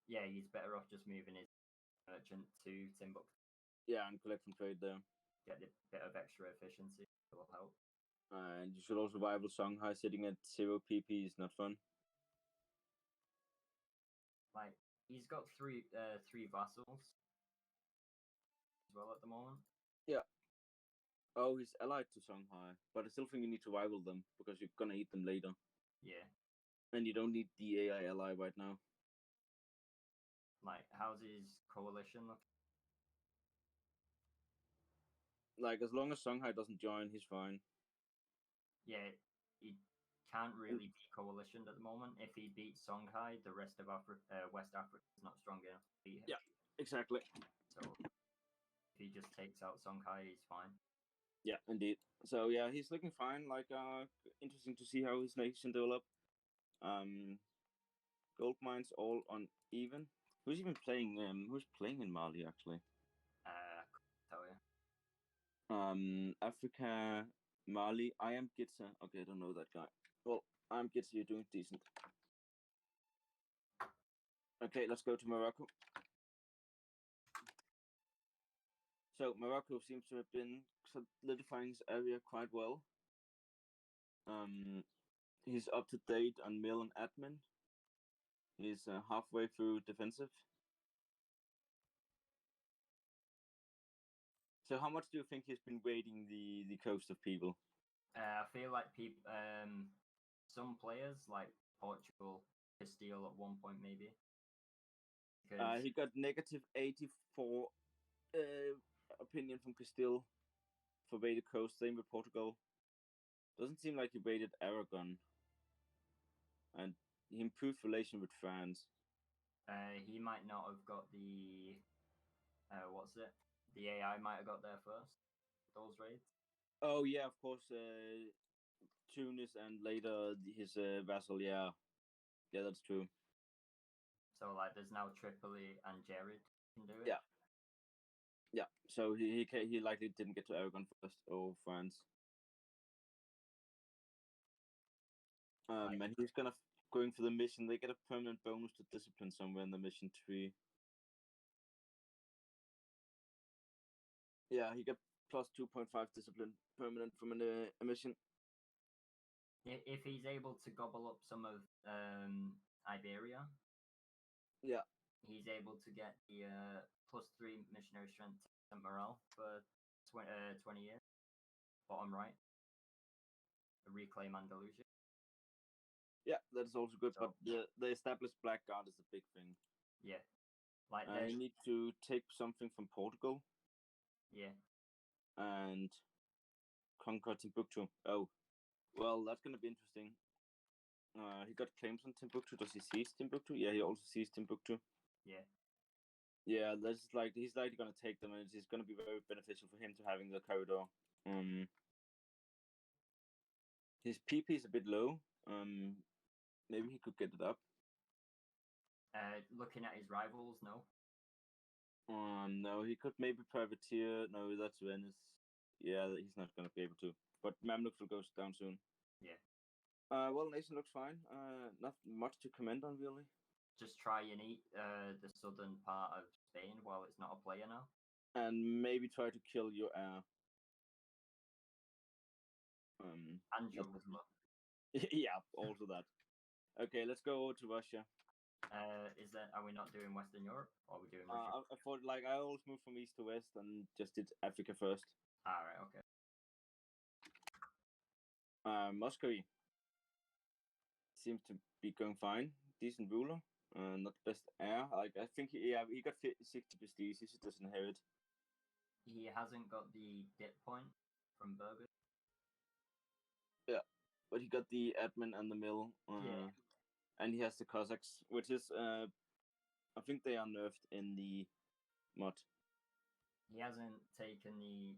yeah, he's better off just moving his merchant to Timbuktu. Yeah, and collect from trade there. Get a bit of extra efficiency. It will help. And you should also rival Songhai. Sitting at 0 PP is not fun. Like he's got three vassals as well at the moment. Yeah. Oh, he's allied to Songhai, but I still think you need to rival them because you're gonna eat them later. Yeah. And you don't need the AI ally right now. Like, how's his coalition look? Like, as long as Songhai doesn't join, he's fine. Yeah, he can't really be coalitioned at the moment. If he beats Songhai, the rest of West Africa is not strong enough to beat him. Yeah, exactly. So if he just takes out Songhai, he's fine. Yeah, indeed. So yeah, he's looking fine. Like, interesting to see how his nation develop. Gold mines all on even. Who's even playing? Who's playing in Mali actually? Couldn't tell you. Africa, Mali. I am Gitsa. Okay, I don't know that guy. Well, I'm Gitsa. You're doing decent. Okay, let's go to Morocco. So Morocco seems to have been solidifying his area quite well. He's up to date on mill and admin. He's halfway through defensive. So how much do you think he's been raiding the coast of people? I feel like some players like Portugal, Castile at one point maybe. Because He got negative 84 opinion from Castile for raided coast. Same with Portugal. Doesn't seem like he raided Aragon. And he improved relation with France. he might not have got the what's it? The AI might have got there first. Those raids. Oh yeah, of course. Tunis and later his vassal. Yeah, that's true. So like, there's now Tripoli and Jared can do it. Yeah. So he likely didn't get to Aragon first or France. And he's gonna going for the mission. They get a permanent bonus to discipline somewhere in the mission tree. Yeah, he got plus 2.5 discipline permanent from a mission. If he's able to gobble up some of Iberia, yeah, he's able to get the +3 missionary strength and morale for 20 years. Bottom right. Reclaim Andalusia. Yeah, that's also good. So, but the established Black Guard is the big thing. Yeah. Like you need to take something from Portugal. Yeah. And conquer Timbuktu. Oh, well, that's gonna be interesting. He got claims on Timbuktu. Does he seize Timbuktu? Yeah, he also sees Timbuktu. Yeah. Yeah, that's like he's likely gonna take them, and it's gonna be very beneficial for him to having the corridor. His PP is a bit low. Maybe he could get it up. Looking at his rivals, no. No, he could maybe privateer. No, that's Venice. Yeah, he's not gonna be able to. But Mamluks will go down soon. Yeah. Well, nation looks fine. Not much to comment on really. Just try and eat the southern part of Spain while it's not a player now. And maybe try to kill your heir. And Jerusalem. Yeah, also that. Okay, let's go to Russia. Are we not doing Western Europe, or are we doing Russia? I thought like I always moved from east to west and just did Africa first. All right, okay. Muscovy seems to be going fine. Decent ruler. Not the best heir. Like I think he got 60 prestige. He should just inherit. He hasn't got the dip point from Burgos. Yeah, but he got the admin and the mill. Yeah. And he has the Cossacks, which is I think they are nerfed in the mod. He hasn't taken the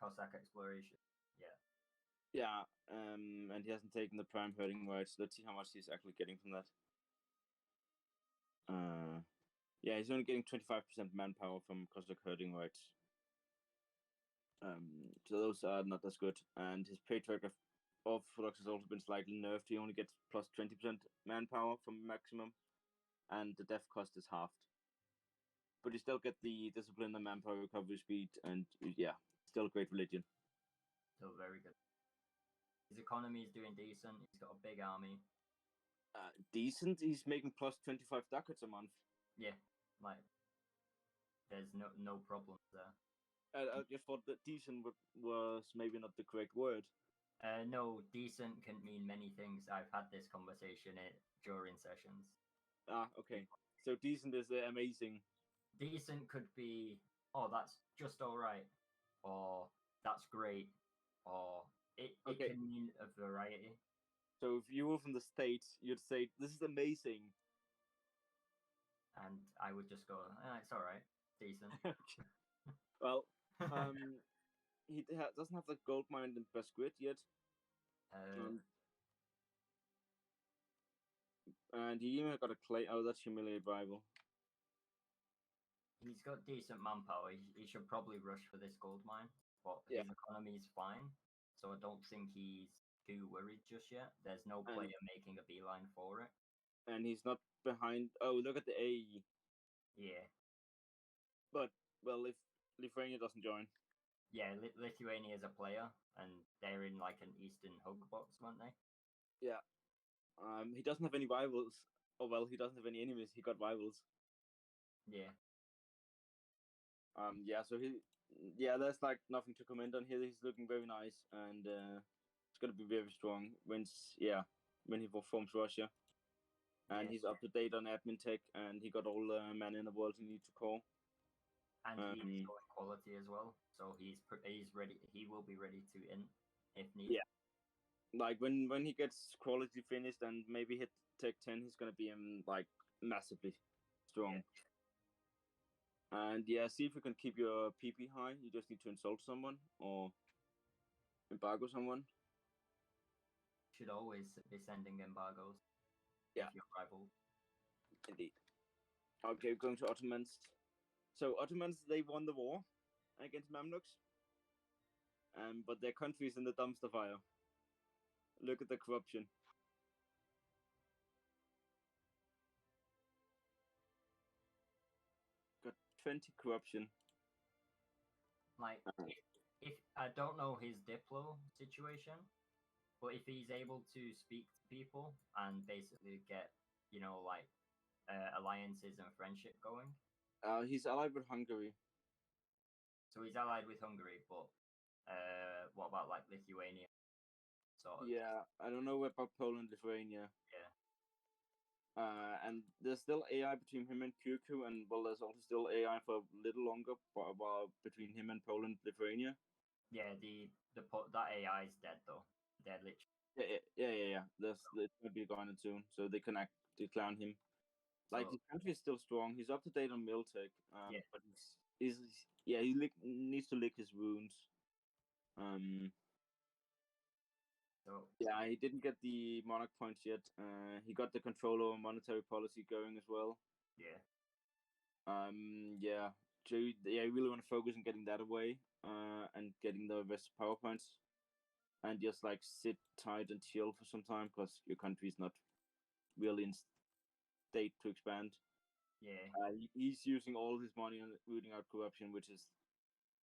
Cossack exploration yet. Yeah, and he hasn't taken the prime herding rights. Let's see how much he's actually getting from that. Yeah, he's only getting 25% manpower from cosmic herding rights. So those are not as good. And his patriarch of Orthodox has also been slightly nerfed. He only gets plus 20% manpower from maximum, and the death cost is halved. But you still get the discipline and manpower recovery speed, and yeah, still a great religion. Still very good. His economy is doing decent. He's got a big army. Decent. He's making plus 25 ducats a month. Yeah, like there's no problems there. I just thought that decent was maybe not the correct word. No, decent can mean many things. I've had this conversation during sessions. Okay. So decent is amazing. Decent could be, oh, that's just all right, or that's great, or it Okay. can mean a variety. So if you were from the States, you'd say, this is amazing. And I would just go, it's all right, decent. Well, he doesn't have the gold mine in Basquid yet. And he even got a clay. Oh, that's humiliate rival. He's got decent manpower. He should probably rush for this gold mine, but Yeah. his economy is fine, so I don't think he's too worried just yet. There's no player making a beeline for it. And he's not behind. Oh, look at the AE. Yeah. But, well, if Lithuania doesn't join. Yeah, Lithuania is a player, and they're in like an Eastern hug box, aren't they? Yeah. He doesn't have any rivals. Oh, well, he doesn't have any enemies. He got rivals. Yeah. Yeah, so there's like nothing to comment on here. He's looking very nice, and it's gonna be very strong when he performs Russia. And Yeah. he's up to date on admin tech, and he got all the man in the world he needs to call. And he's showing quality as well, so he's ready. He will be ready to in if needed. Yeah, like when he gets quality finished and maybe hit tech 10, he's gonna be like massively strong. Yeah. And yeah, see if you can keep your PP high. You just need to insult someone or embargo someone. Should always be sending embargoes. Yeah. If you're rival. Indeed. Okay, going to Ottomans. So Ottomans, they won the war against Mamluks, but their country is in the dumpster fire. Look at the corruption. Got 20 corruption. Like, if I don't know his Diplo situation, but if he's able to speak to people and basically get, like alliances and friendship going. He's allied with Hungary. So he's allied with Hungary, but what about like Lithuania? Sort of. Yeah, I don't know about Poland, Lithuania. Yeah. And there's still AI between him and Kyuku, and well, there's also still AI for a little longer between him and Poland, Lithuania. Yeah, that AI is dead though. They're literally. Yeah. It's gonna be gone soon, so they can clown him. Like his country is still strong. He's up to date on Miltech. Yeah. But he needs to lick his wounds. So yeah, he didn't get the monarch points yet. He got the control over monetary policy going as well. Yeah. Yeah. So yeah, you really want to focus on getting that away. And getting the rest power points. And just like sit tight and chill for some time, because your country is not really in state to expand. Yeah. He's using all his money on rooting out corruption, which is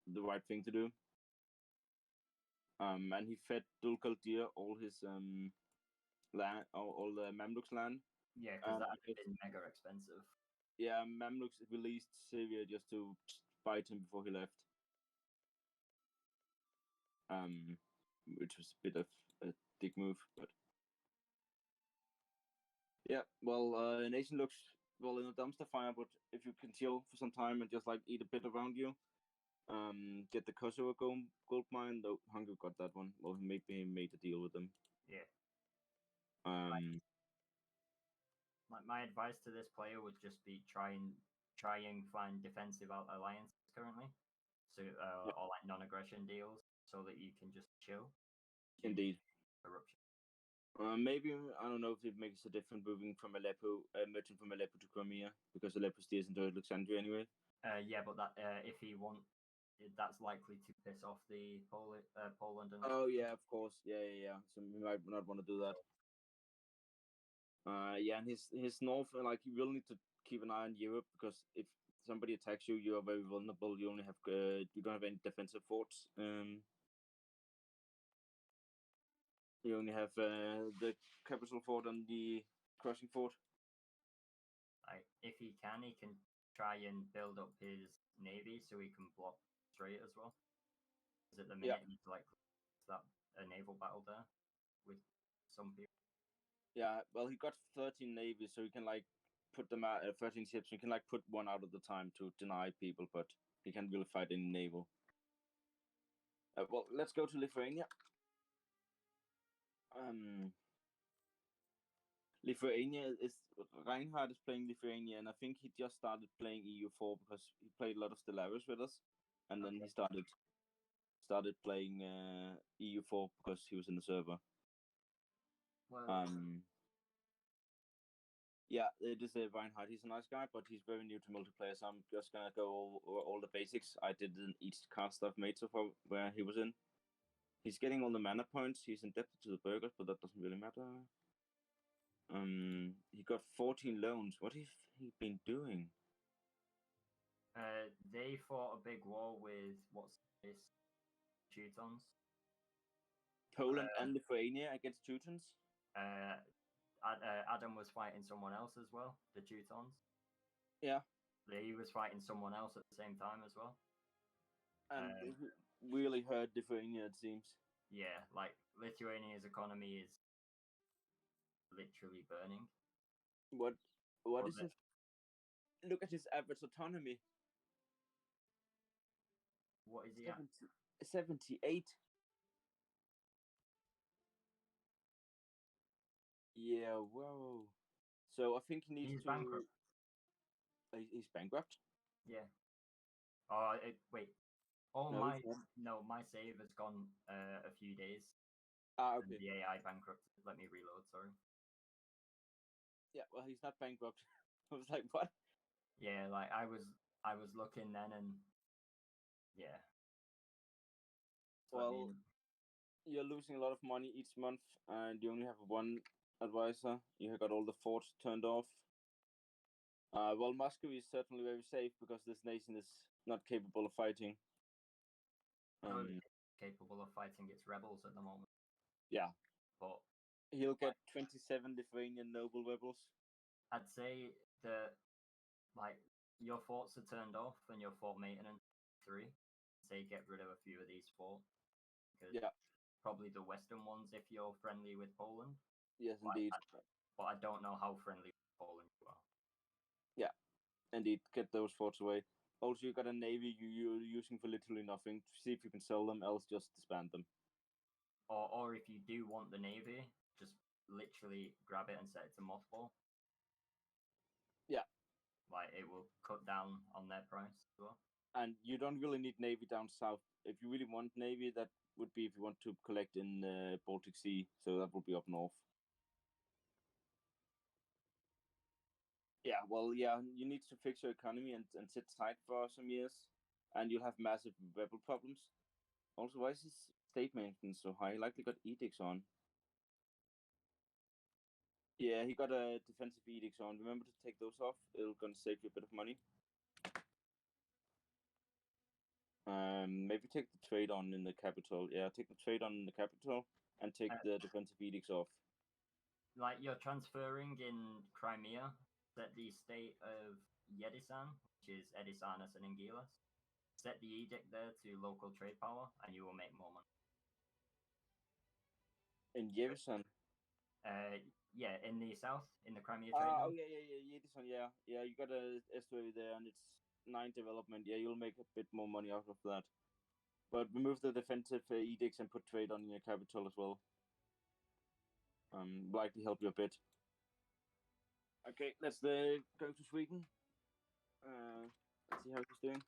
the right thing to do. And he fed Dulkaldir all his land, all the Mamluks land. Yeah, because that would have been mega expensive. Yeah, Mamluks released Syria just to fight him before he left. Which was a bit of a dick move, but yeah. Well, nation looks well in a dumpster fire, but if you can chill for some time and just like eat a bit around you, get the Kosovo gold mine. Though Hungary got that one. Well, maybe he made a deal with them. Yeah. My advice to this player would just be try and find defensive alliances currently, so or like non-aggression deals, so that you can just chill. Indeed. Corruption. Maybe I don't know if it makes a difference moving from Aleppo, merging from Aleppo to Crimea, because Aleppo steers into Alexandria anyway. Yeah, but that if he that's likely to piss off the Poland and. Oh yeah, of course, yeah. So we might not want to do that. Yeah, and his north, like you will need to keep an eye on Europe, because if somebody attacks you, you are very vulnerable. You only have you don't have any defensive forts. You only have the capital fort and the crossing fort. Like, if he can try and build up his navy so he can block straight as well. Because at the minute, he's like that a naval battle there with some people. Yeah, well, he got 13 navies, so he can like put them out 13 ships. He can like put one out at a time to deny people, but he can't really fight any naval. Well, let's go to Lithuania. Lithuania is Reinhard is playing Lithuania, and I think he just started playing EU4 because he played a lot of Stellaris with us, and then he started playing EU4 because he was in the server. Well, yeah, it is Reinhard. He's a nice guy, but he's very new to multiplayer, so I'm just gonna go over all the basics. I didn't each card stuff made so far where he was in. He's getting all the mana points. He's indebted to the burgers, but that doesn't really matter. He got 14 loans. What have he been doing? they fought a big war with what's this Teutons. Poland and Lithuania against Teutons. Adam was fighting someone else as well, the Teutons. Yeah. He was fighting someone else at the same time as well. And it really hurt Lithuania, it seems. Yeah, like Lithuania's economy is literally burning. What is it? Look at his average autonomy. What is he at? 78. Yeah, whoa. So I think he needs He's to. bankrupt. He's bankrupt. Yeah. Oh, wait. Oh, No, my save has gone a few days. Ah, okay. The AI bankrupt. Let me reload. Sorry. Yeah, well, he's not bankrupt. I was like, what? Yeah, like I was looking then, and yeah. So Well, you're losing a lot of money each month, and you only have one advisor. You have got all the forts turned off. Well, Moscow is certainly very safe because this nation is not capable of fighting. Capable of fighting its rebels at the moment. Yeah, but he'll get 27 Lithuanian noble rebels. I'd say that like your forts are turned off and your fort maintenance 3. Say get rid of a few of these forts. Yeah, probably the western ones if you're friendly with Poland. Yes, indeed. But I don't know how friendly with Poland you are. Yeah, indeed. Get those forts away. Also, you got a navy you're using for literally nothing. See if you can sell them, else just disband them. Or if you do want the navy, just literally grab it and set it to mothball. Yeah. Like, it will cut down on their price as well. And you don't really need navy down south. If you really want navy, that would be if you want to collect in the Baltic Sea. So that would be up north. Yeah, well, yeah, you need to fix your economy and sit tight for some years, and you'll have massive rebel problems. Also, why is his state maintenance so high? He likely got edicts on. Yeah, he got a defensive edicts on. Remember to take those off. It'll gonna save you a bit of money. Maybe take the trade on in the capital. Yeah, take the trade on in the capital and take the defensive edicts off. Like, you're transferring in Crimea, set the state of Yedisan, which is Edisanas and Angilas. Set the edict there to local trade power, and you will make more money. In Yedisan? Yeah, in the south, in the Crimea trade. Oh, yeah, Yedisan, yeah. Yeah, you got a estuary there, and it's 9 development. Yeah, you'll make a bit more money out of that. But remove the defensive edicts and put trade on your capital as well. Likely help you a bit. Okay, let's go to Sweden. Let's see how he's doing.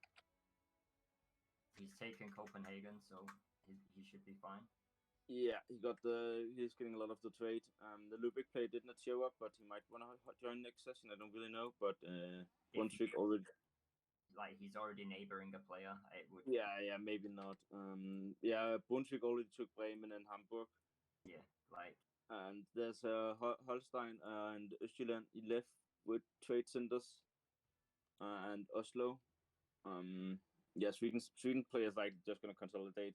He's taken Copenhagen, so he should be fine. Yeah, he's getting a lot of the trade. The Lubeck play did not show up, but he might want to join next session. I don't really know, but Brunswick already. Like he's already neighboring a player. It would. Yeah, maybe not. Brunswick already took Bremen and Hamburg. Yeah, like. And there's Holstein and Östjylland left with trade centers and Oslo. Sweden players like just gonna consolidate,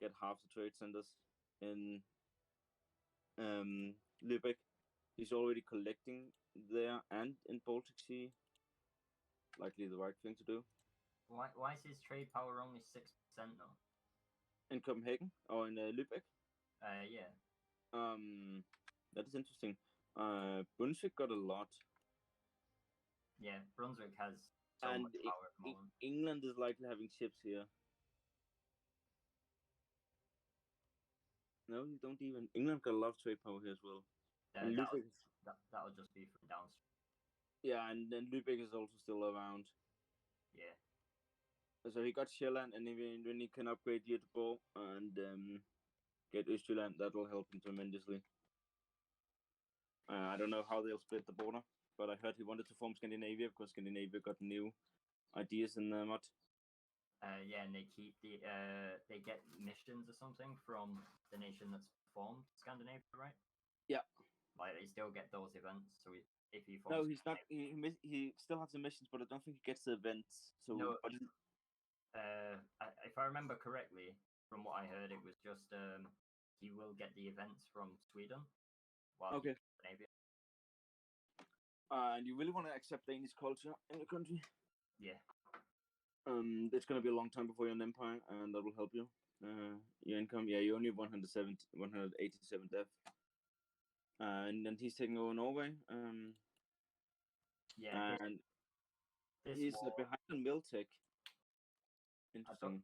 get half the trade centers in Lübeck. He's already collecting there and in Baltic Sea. Likely the right thing to do. Why is his trade power only 6% though? In Copenhagen or in Lübeck? Yeah. That is interesting. Brunswick got a lot. Yeah, Brunswick has so and much power at the moment. England is likely having ships here. No, you don't even. England got a lot of trade power here as well. And that'll just be from downstream. Yeah, and then Lübeck is also still around. Yeah. So he got Sjælland, and when he can upgrade Göteborg and get Østjylland, that will help him tremendously. I don't know how they'll split the border, but I heard he wanted to form Scandinavia because Scandinavia got new ideas in the mod. Yeah, and they keep they get missions or something from the nation that's formed Scandinavia, right? Yeah. Like they still get those events. So if he forms, no, he's not. He still has the missions, but I don't think he gets the events. So, no, but if I remember correctly, from what I heard, it was just he will get the events from Sweden. Okay. Scandinavia. And you really want to accept Danish culture in your country? Yeah. It's gonna be a long time before you're an empire, and that will help you. Your income, yeah, you only have 187 death. And then he's taking over Norway. Yeah. And he's behind on Miltech. Interesting.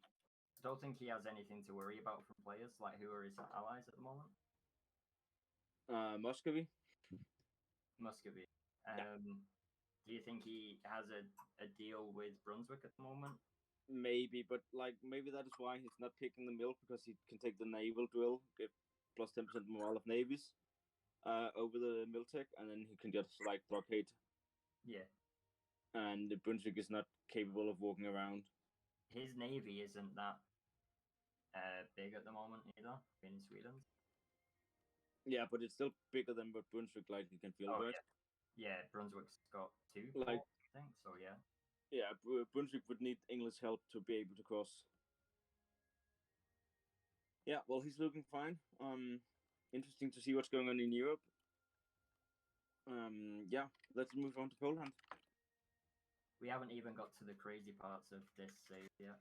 I don't think he has anything to worry about from players. Like, who are his allies at the moment? Muscovy. Muscovy. Do you think he has a deal with Brunswick at the moment? Maybe, but maybe that is why he's not picking the mill, because he can take the naval drill, get plus 10% morale of navies over the Miltech, and then he can just blockade. Yeah. And the Brunswick is not capable of walking around. His navy isn't that big at the moment either in Sweden. Yeah, but it's still bigger than what Brunswick likely can field, right? Yeah, Brunswick's got 2 ports, I think, so yeah. Yeah, Brunswick would need English help to be able to cross. Yeah, well, he's looking fine. Interesting to see what's going on in Europe. Yeah, let's move on to Poland. We haven't even got to the crazy parts of this save yet.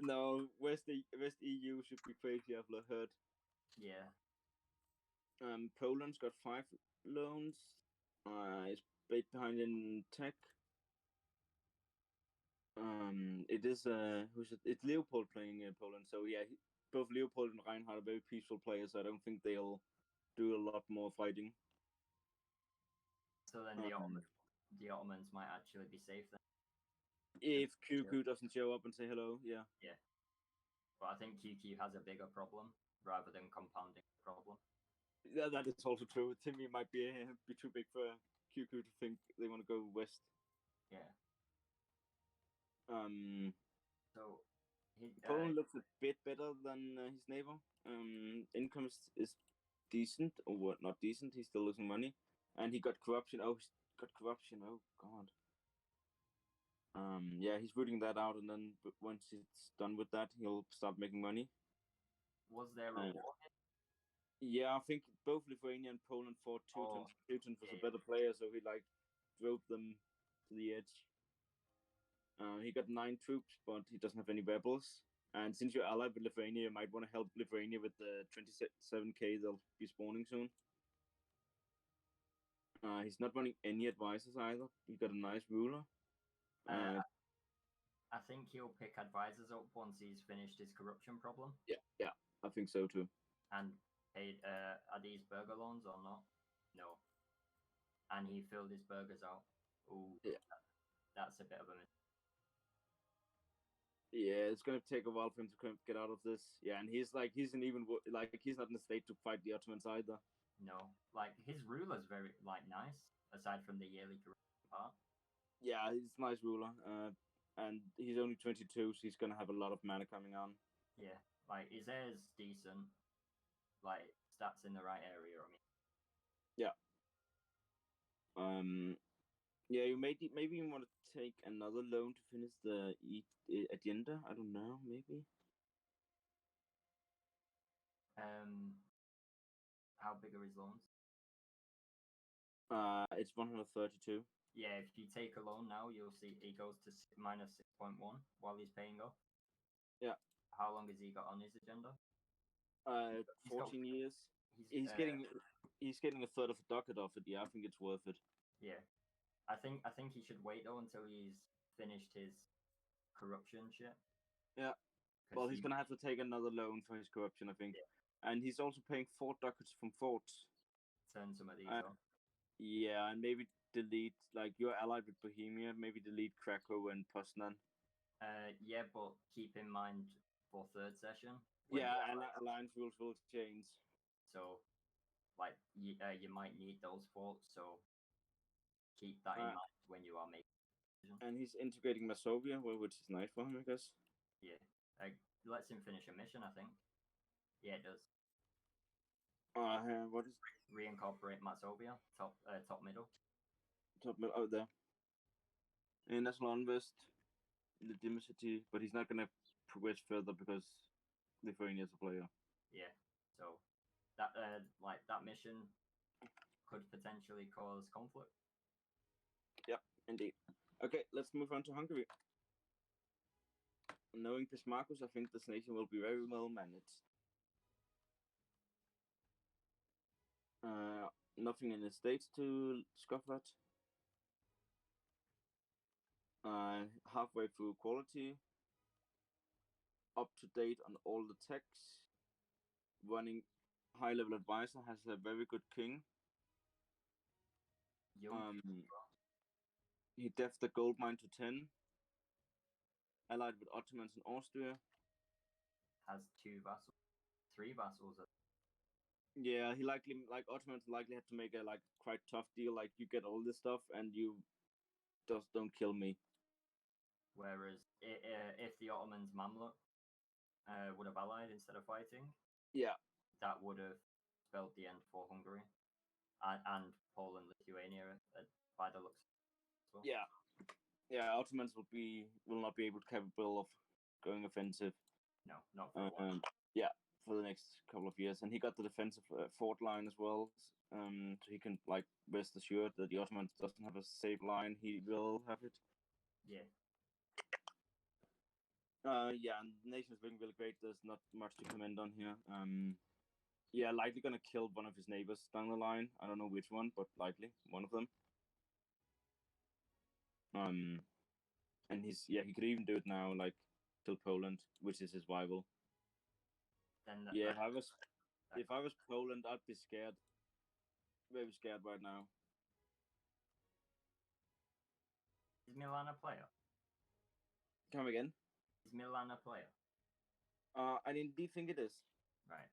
No, West EU should be crazy, I've heard. Yeah. Poland's got 5 loans. It's big behind in tech. It's Leopold playing in Poland. So yeah, both Leopold and Reinhardt are very peaceful players. So I don't think they'll do a lot more fighting. So then the Ottomans might actually be safe then. If QQ doesn't show up and say hello, yeah. Yeah. But I think QQ has a bigger problem rather than compounding the problem. Yeah, that is also true. Timmy might be too big for QQ to think they want to go west. Yeah. So Poland looks a bit better than his neighbor. Income is decent, or what? Not decent. He's still losing money, and he got corruption. Oh, he's got corruption. Oh God. Yeah, he's rooting that out, and then once it's done with that, he'll start making money. Was there a war? Yeah, I think both Lithuania and Poland fought Teutons. Teuton was a better player, so he drove them to the edge. He got 9 troops, but he doesn't have any rebels. And since you're allied with Lithuania, you might want to help Lithuania with the 27k they'll be spawning soon. He's not running any advisors either. He got a nice ruler. I think he'll pick advisors up once he's finished his corruption problem. Yeah, I think so too. And paid, are these burger loans or not? No. And he filled his burgers out. Ooh, yeah. That's a bit of a mistake. Yeah, it's gonna take a while for him to get out of this. Yeah, and he's an even he's not in a state to fight the Ottomans either. No, like his ruler's very like nice, aside from the yearly corruption part. Yeah, he's a nice ruler. And he's only 22, so he's gonna have a lot of mana coming on. Yeah, like his heir's decent, like stats in the right area. I mean, Yeah. Yeah, maybe you want to take another loan to finish the agenda. I don't know, maybe. how big are his loans? It's 132. Yeah, if you take a loan now, you'll see he goes to minus 6.1 while he's paying off. Yeah. How long has he got on his agenda? 14 years. He's getting a third of a docket off it. Yeah, I think it's worth it. Yeah, I think he should wait though until he's finished his corruption shit. Yeah. Well, he's gonna have to take another loan for his corruption, I think. Yeah. And he's also paying 4 ducats from forts. Turn some of these off. Yeah, and maybe delete, like, you're allied with Bohemia, maybe delete Krakow and Poznan. Yeah, but keep in mind for third session. Yeah, and alliance rules will change. So, like, you might need those forts, so keep that in mind when you are making a decision. And he's integrating Masovia, which is nice for him, I guess. Yeah, lets him finish a mission, I think. Yeah, it does. What is Reincorporate Matsovia, top middle. top middle out there? And National Unrest, legitimacy, but he's not gonna progress further because Lithuania's a player. Yeah, so that that mission could potentially cause conflict. Yep, indeed. Okay, let's move on to Hungary. Knowing Pismarcus, I think this nation will be very well managed. Nothing in the States to scoff at. Halfway through quality. Up to date on all the techs. Running high level advisor, has a very good king. He deft the gold mine to 10. Allied with Ottomans and Austria. Has 2 vassals, 3 vassals. Yeah, he Ottomans likely had to make a quite tough deal. Like, you get all this stuff and you just don't kill me. Whereas if the Ottomans Mamluk would have allied instead of fighting, yeah, that would have spelled the end for Hungary and Poland, Lithuania by the looks. Well. Yeah. Ottomans will not be capable of going offensive. No, not for a while. Yeah, for the next couple of years, and he got the defensive fort line as well, so he can rest assured that the Ottomans doesn't have a safe line. He will have it. Yeah. Yeah, and the nation is looking really great. There's not much to comment on here. Yeah, likely gonna kill one of his neighbors down the line. I don't know which one, but likely one of them. And he could even do it now, till Poland, which is his rival. Then if I was Poland, I'd be scared, very scared right now. Is Milan a player? Come again? Is Milan a player? I indeed think it is. Right.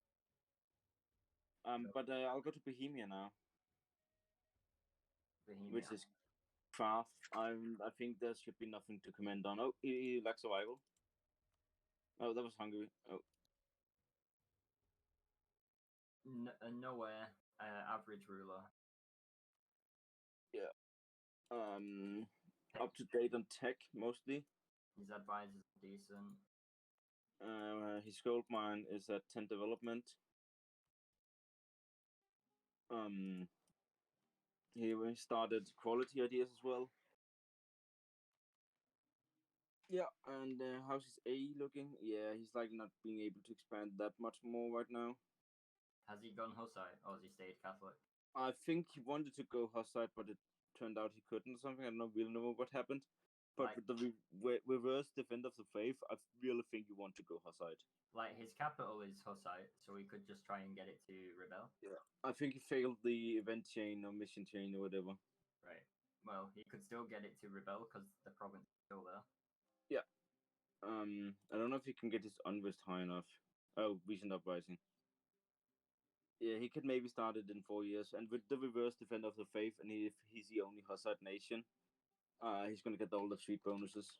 But I'll go to Bohemia now. Bohemia. Which is craft. I think there should be nothing to comment on. Oh, he lacks survival. Oh, that was Hungary. Oh. Nowhere. Average ruler. Yeah. Up to date on tech mostly. His advisors are decent. His gold mine is at 10 development. He started quality ideas as well. Yeah, and how's his A looking? Yeah, he's not being able to expand that much more right now. Has he gone Hussite or has he stayed Catholic? I think he wanted to go Hussite, but it turned out he couldn't or something. I don't really know what happened. But with the reverse Defender of the Faith, I really think you want to go Hussite. His capital is Hussite, so he could just try and get it to rebel. Yeah, I think he failed the event chain or mission chain or whatever. Right. Well, he could still get it to rebel because the province is still there. Yeah. I don't know if he can get his unrest high enough. Oh, recent uprising. Yeah, he could maybe start it in 4 years, and with the reverse defender of the faith, and if he's the only Hussite nation, he's gonna get all the street bonuses.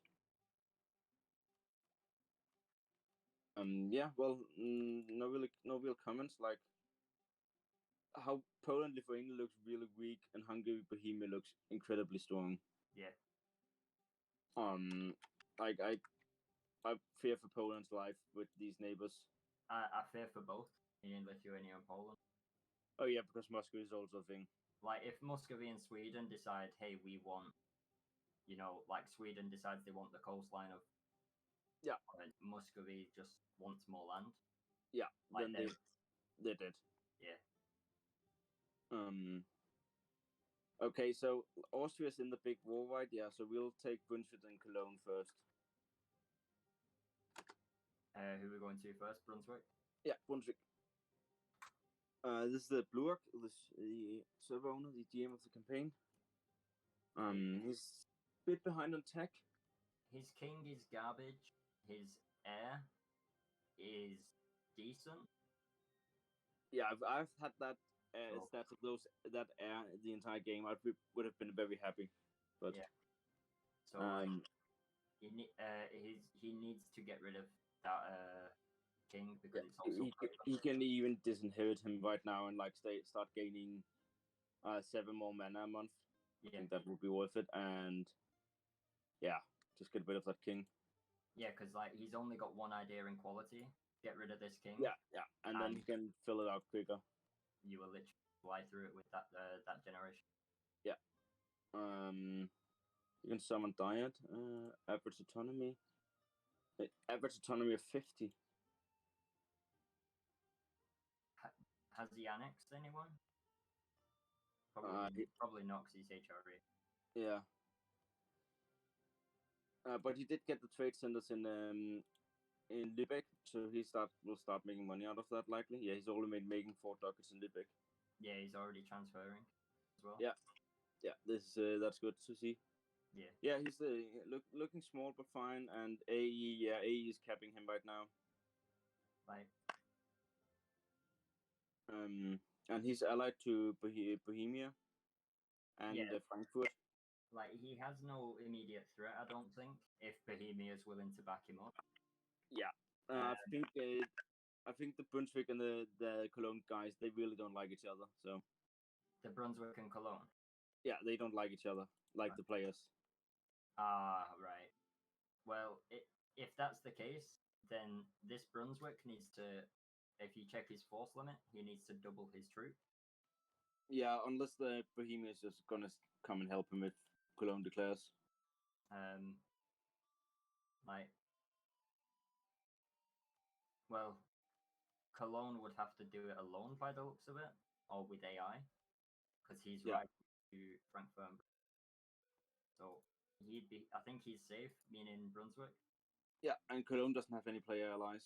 Yeah, well, no real comments. Like how Poland, Lithuania looks really weak, and Hungary, Bohemia looks incredibly strong. Yeah. Like I fear for Poland's life with these neighbors. I fear for both in Lithuania and Poland. Oh yeah, because Moscow is also a thing. Like if Muscovy and Sweden decide, hey, we want, like Sweden decides they want the coastline of, Muscovy just wants more land. Yeah, Like then they did. Yeah. Okay, so Austria's in the big war, right? Yeah, so we'll take Brunswick and Cologne first. Who are we going to first? Brunswick? Yeah, Brunswick. This is the Bluark, the server owner, the GM of the campaign. He's a bit behind on tech. His king is garbage. His heir is decent. Yeah, I've had that Oh. stats of that heir the entire game. I would have been very happy, but Yeah. So he needs to get rid of that king because it's also he can even disinherit him right now and like start gaining 7 more mana a month. Yeah. I think that would be worth it, and yeah, just get rid of that king. Yeah, because like he's only got one idea in quality. Get rid of this king. Yeah, and then he can fill it out quicker. You will literally fly through it with that generation. Yeah. You can summon Diet. Average autonomy. Average autonomy of 50. Has he annexed anyone? Probably not, because he's HRE. Yeah. But he did get the trade centers in Lübeck, so will start making money out of that likely. Yeah, he's already making 4 ducats in Lübeck. Yeah, he's already transferring as well. Yeah. That's good to see. Yeah. Yeah, he's looking small but fine, and AE is capping him right now. Like. And he's allied to Bohemia and Frankfurt. Like he has no immediate threat, I don't think. If Bohemia is willing to back him up. Yeah, I think the Brunswick and the Cologne guys, they really don't like each other. So the Brunswick and Cologne. Yeah, they don't like each other, like the players. Right. Well, if that's the case, then this Brunswick needs to, if you check his force limit, he needs to double his troop. Yeah, unless the Bohemia is just gonna come and help him if Cologne declares. Well, Cologne would have to do it alone by the looks of it, or with AI, because he's right to Frankfurt. So I think he's safe, meaning Brunswick. Yeah, and Cologne doesn't have any player allies.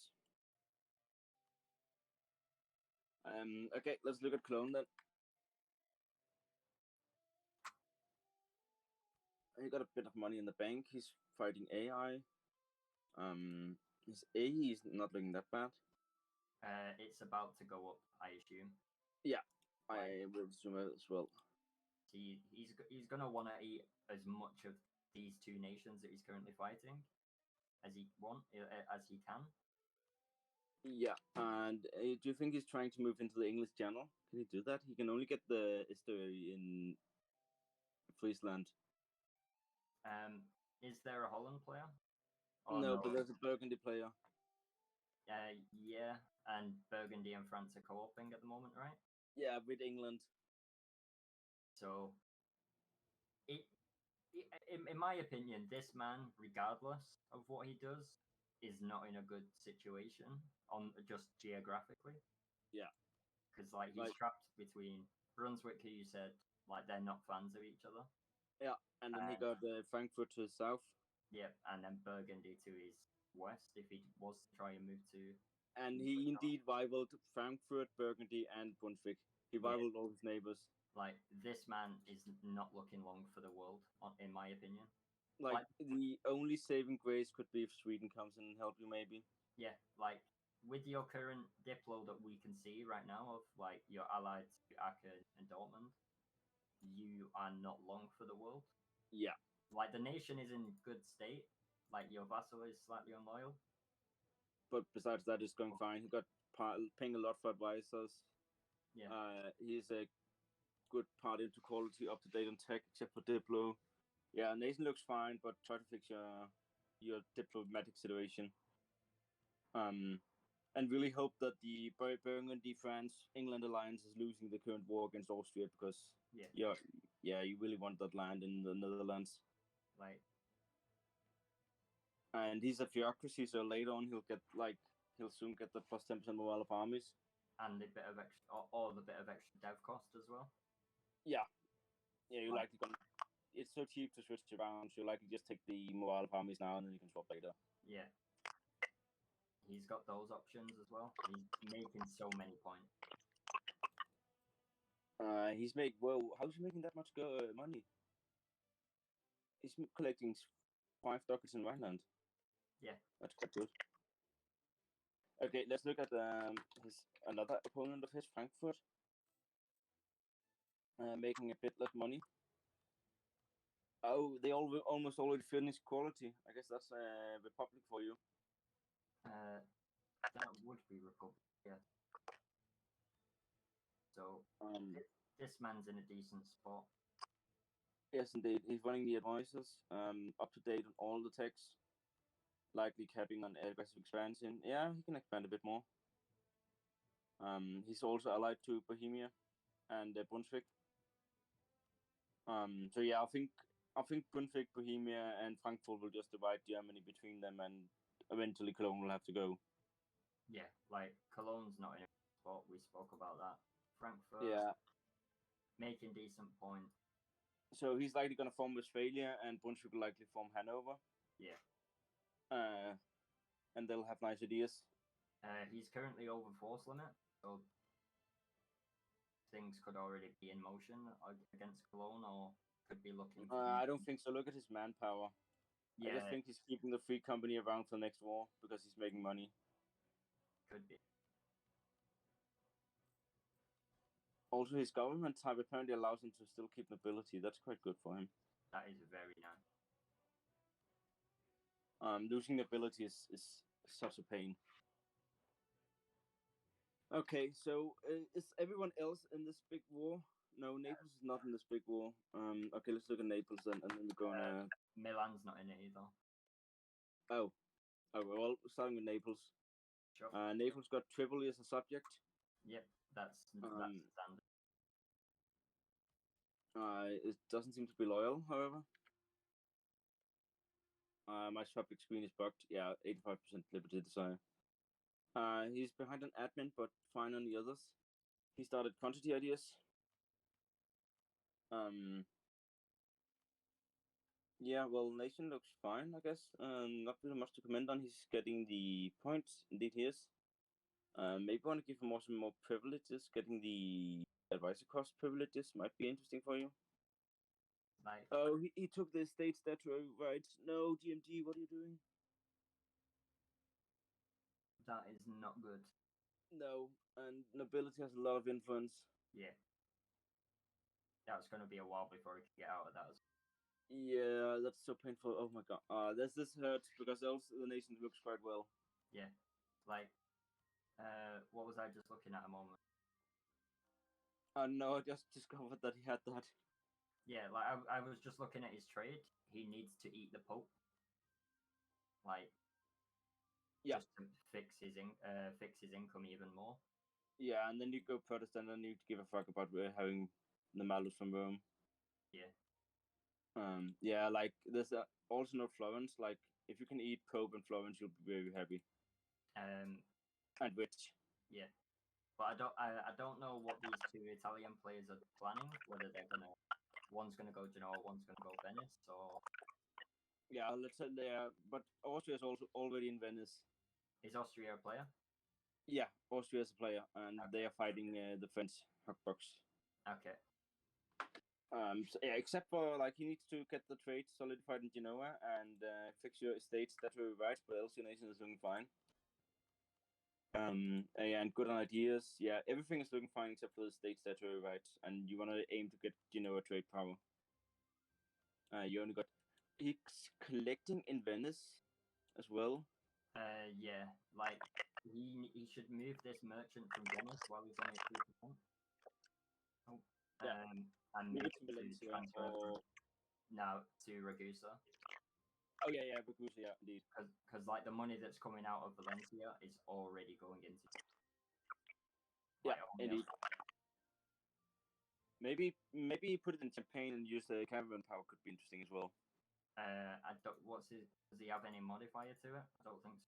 Okay, let's look at Cologne then. He got a bit of money in the bank. He's fighting AI. His AE is not looking that bad. It's about to go up, I assume. Yeah, I would assume as well. He's gonna want to eat as much of these two nations that he's currently fighting as he can. Yeah, and do you think he's trying to move into the English Channel? Can he do that? He can only get the estuary in Friesland. Is there a Holland player? No, but there's a Burgundy player. Yeah, and Burgundy and France are co-oping at the moment, right? Yeah, with England. So, in my opinion, this man, regardless of what he does, is not in a good situation on just geographically. Yeah, because he's trapped between Brunswick, who you said they're not fans of each other. Yeah, and then he got Frankfurt to his south. Yep, and then Burgundy to his west if he was to try and move to. And he indeed rivaled Frankfurt, Burgundy, and Brunswick. He rivaled all his neighbors. Like, this man is not looking long for the world, in my opinion. Like the only saving grace could be if Sweden comes in and help you, maybe. Yeah, like with your current Diplo that we can see right now of like your allied to Aachen and Dortmund, you are not long for the world. Yeah. Like the nation is in good state. Like your vassal is slightly unloyal. But besides that, it's going fine. He got paying a lot for advisors. Yeah. He's a good part into quality, up to date on tech, except for Diplo. Yeah, nation looks fine, but try to fix your diplomatic situation. And really hope that the Burgundy France England alliance is losing the current war against Austria, because you really want that land in the Netherlands. Like, and he's a bureaucracy, so later on he'll soon get the plus 10% morale of armies. And the bit of extra, or the bit of extra dev cost as well. Yeah, you're likely gonna. It's so cheap to switch around, so you likely just take the morale of armies now, and then you can swap later. Yeah. He's got those options as well. He's making so many points. How's he making that much money? He's collecting 5 ducats in Rhineland. Yeah, that's quite good. Okay, let's look at another opponent of his, Frankfurt. Making a bit less money. Oh, they almost already finished quality. I guess that's Republic for you. That would be Republic, yeah. So this man's in a decent spot. Yes, indeed. He's running the advisors, up to date on all the techs, likely capping on aggressive expansion. Yeah, he can expand a bit more. He's also allied to Bohemia and Brunswick. So yeah, I think Brunswick, Bohemia, and Frankfurt will just divide Germany between them, and eventually Cologne will have to go. Yeah, like Cologne's not in a spot. We spoke about that. Frankfurt, yeah, making decent points. So he's likely going to form Westphalia, and Brunswick will likely form Hanover. Yeah. And they'll have nice ideas. He's currently over force limit, so things could already be in motion against Cologne, or could be looking. I don't think so. Look at his manpower. Yeah. I just think he's keeping the Free Company around for the next war because he's making money. Could be. Also, his government type apparently allows him to still keep nobility. That's quite good for him. That is very nice. Losing nobility is such a pain. Okay, so is everyone else in this big war? No, Naples is not in this big war. Okay, let's look at Naples then, and then we're going Milan's not in it either. Oh, well, starting with Naples. Sure. Naples got Tripoli as a subject. Yep, that's standard. It doesn't seem to be loyal, however. My subject screen is bugged. Yeah, 85% liberty desire. He's behind on admin, but fine on the others. He started quantity ideas. Yeah, well, nation looks fine, I guess. Not really much to comment on. He's getting the points. Indeed, he is. Maybe want to give him some more privileges. Getting the advisor cost privileges might be interesting for you. Like, oh, he took the state statuary right. No, GMG, what are you doing? That is not good. No, and nobility has a lot of influence. Yeah. That's going to be a while before he can get out of that. Yeah, that's so painful. Oh my god. This hurts because else the nation looks quite well. Yeah. Like, what was I just looking at a moment? No, I just discovered that he had that. Yeah, like I was just looking at his trade. He needs to eat the Pope. Like, just to fix his income even more. Yeah, and then you go Protestant, and you give a fuck about having the Malus from Rome. Yeah. Yeah, like there's also no Florence. Like, if you can eat Pope and Florence, you'll be very happy. And rich. Yeah, but I don't know what these two Italian players are planning. Whether one's gonna go Genoa, one's gonna go Venice, or yeah, let's say they are. But Austria is also already in Venice. Is Austria a player? Yeah, Austria is a player, and they are fighting the French Huckbucks. Okay. Yeah, except for like he needs to get the trade solidified in Genoa and fix your estates statutory rights, but else your nation is looking fine. Yeah, and good on ideas. Yeah, everything is looking fine except for the state statutory rights, and you want to aim to get Genoa trade power. You only got he's collecting in Venice as well. Yeah, like he should move this merchant from Venice while he's only at 3%. Oh, Yeah. and Move move it to Valencia transfer or now to Ragusa. oh yeah, Ragusa, yeah, indeed. Because like the money that's coming out of Valencia is already going into Yeah, Ionia. indeed. Maybe put it in Champagne and use the caravan power could be interesting as well. I don't. Does he have any modifier to it? I don't think so.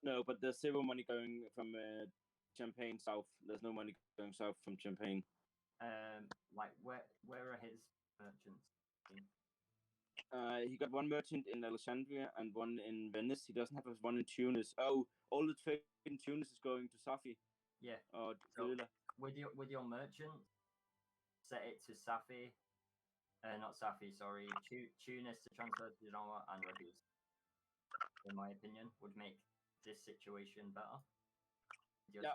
No, but there's zero money going from Champagne south. There's no money going south from Champagne. Like where are his merchants? He got one merchant in Alexandria and one in Venice. He doesn't have one in Tunis. Oh, all the trade in Tunis is going to Safi. Yeah. Or So with your merchant, set it to Safi. Not Safi, sorry. Tunis to transfer to Genoa and Ragusa. In my opinion, would make this situation better. Yeah,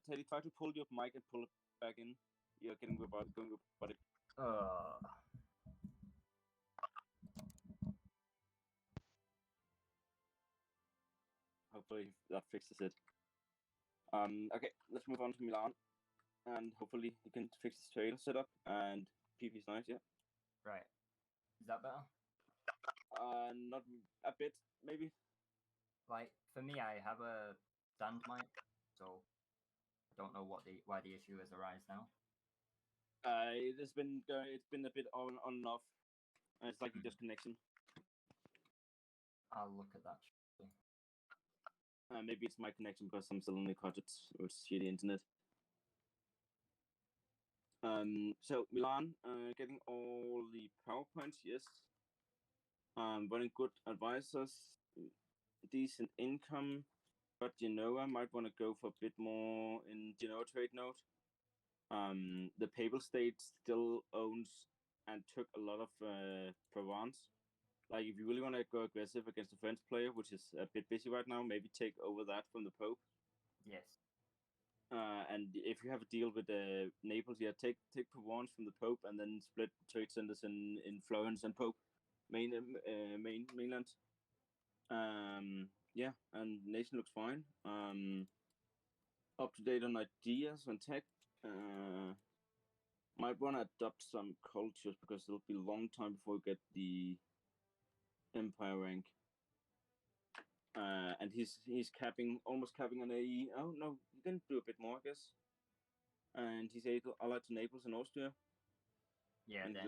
Teddy, try to pull your mic and pull it back in. You're getting robotic. Hopefully that fixes it. Okay, let's move on to Milan, and hopefully he can fix his trailer setup and PP's nice. Yeah. Right. Is that better? Not a bit, maybe. Like for me, I have a stand mic, so I don't know why the issue has arisen now. It's been a bit on and off. It's like just connection. I'll look at that shortly. Maybe it's my connection because I'm still in the cottage with shitty internet. So Milan, getting all the PowerPoints, yes. Running good advisors, decent income, but Genoa might want to go for a bit more in Genoa trade note. The Papal State still owns and took a lot of Provence. Like, if you really want to go aggressive against a French player, which is a bit busy right now, maybe take over that from the Pope. Yes. And if you have a deal with Naples, yeah, take Provence from the Pope and then split trade centers in Florence and Pope mainland. Yeah, and nation looks fine. Up to date on ideas on tech. Might want to adopt some cultures because it'll be a long time before we get the Empire rank. And he's almost capping on AE. Oh no, he can do a bit more, I guess. And he's allied to Naples and Austria. Yeah. And Then,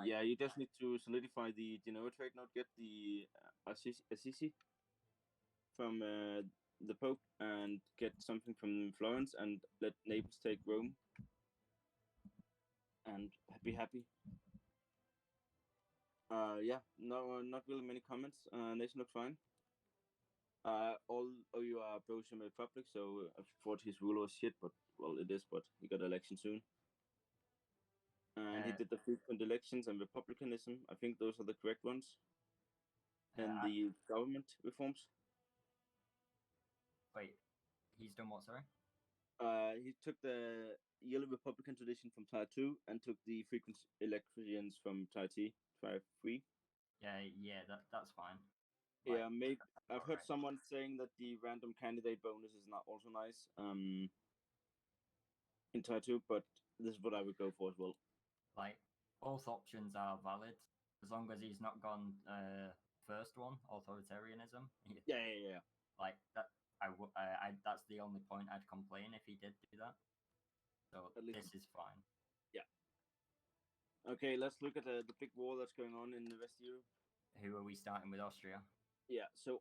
yeah, you just need to solidify the Genoa trade note, get the Assisi from the Pope, and get something from Florence, and let Naples take Rome, and be happy. Yeah, no, not really many comments. Nation looks fine. All of you are pro-Roman Republic, so I thought his rule was shit, but well, it is. But he got election soon, and he did the frequent elections and republicanism. I think those are the correct ones. And the government reforms. Wait, he's done what? Sorry. He took the yearly Republican tradition from Tier 2 and took the frequent elections from Tier 3. Yeah, that's fine. Yeah, maybe I've heard someone saying that the random candidate bonus is not also nice. In Tier 2, but this is what I would go for as well. Like both options are valid as long as he's not gone first one, authoritarianism. Yeah. Like that, that's the only point I'd complain if he did do that. So this is fine. Yeah. Okay, let's look at the big war that's going on in the West Europe. Who are we starting with? Austria. Yeah. So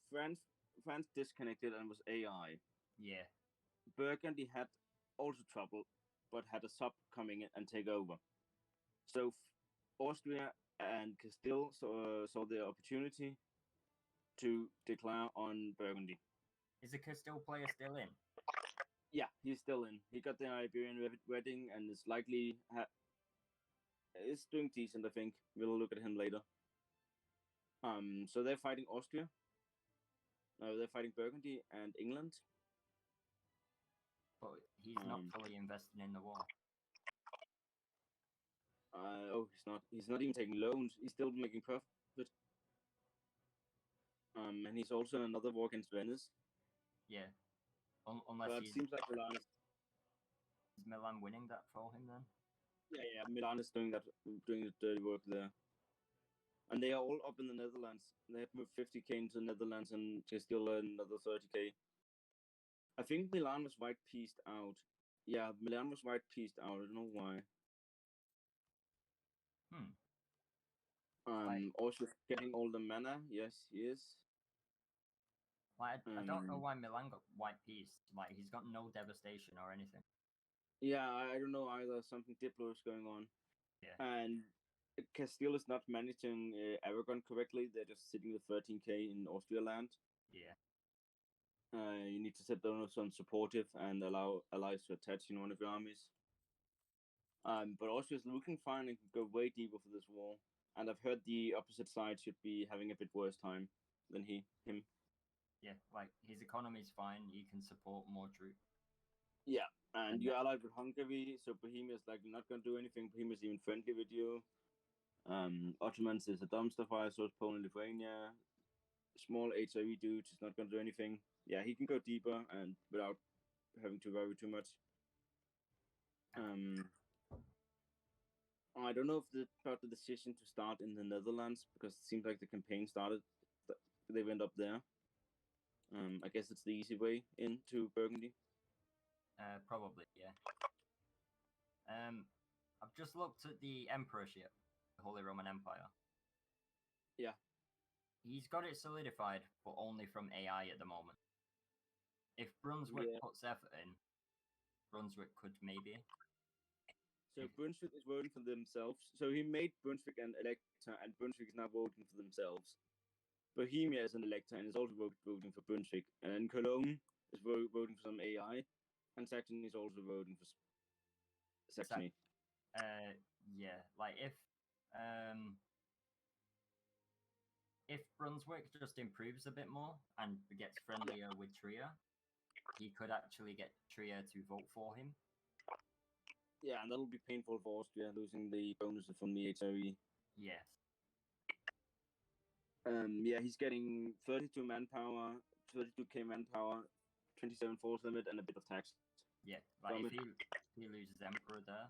France disconnected and was AI. Yeah. Burgundy had also trouble, but had a sub coming in and take over. So Austria and Castile saw the opportunity to declare on Burgundy. Is the Castile player still in? Yeah, he's still in. He got the Iberian wedding and is likely is doing decent. I think we'll look at him later. So they're fighting Austria. They're fighting Burgundy and England. But he's not fully invested in the war. He's not. He's not even taking loans. He's still making profit. And he's also in another war against Venice. Yeah. Unless But it seems like Milan is Milan winning that for him then? Yeah, Milan is doing the dirty work there. And they are all up in the Netherlands. They have moved 50k into the Netherlands and Castile another 30k. I think Milan was white pieced out. Yeah, Milan was white pieced out. I don't know why. Also getting all the mana. Yes, he is. Like, I don't know why Milan got white pieced. Like, he's got no devastation or anything. Yeah, I don't know either. Something Diplo is going on. Yeah. And Castile is not managing Aragon correctly. They're just sitting with 13k in Austria land. Yeah. You need to set donors on supportive and allow allies to attach in one of your armies. But Austria is looking fine and can go way deeper for this war. And I've heard the opposite side should be having a bit worse time than him. Yeah, like his economy's fine. He can support more troops. Yeah, and you're allied with Hungary, so Bohemia's like not gonna do anything. Bohemia's even friendly with you. Ottomans is a dumpster fire, so is Poland, Lithuania. Small HIV dude is not gonna do anything. Yeah, he can go deeper and without having to worry too much. I don't know if about the decision to start in the Netherlands because it seems like the campaign started. They went up there. I guess it's the easy way into Burgundy. Probably, yeah. I've just looked at the emperorship, the Holy Roman Empire. Yeah. He's got it solidified, but only from AI at the moment. If Brunswick puts effort in, Brunswick could maybe. So Brunswick is voting for themselves. So he made Brunswick an elector, and Brunswick is now voting for themselves. Bohemia is an elector and is also voting for Brunswick. And then Cologne is voting for some AI, and Saxony is also voting for Saxony. Yeah, like if Brunswick just improves a bit more and gets friendlier with Trier, he could actually get Trier to vote for him. Yeah, and that'll be painful for Austria, losing the bonuses from the HRE. Yes. Yeah, he's getting 32 manpower, 32k manpower, 27 force limit, and a bit of tax. Yeah, like if he loses Emperor there,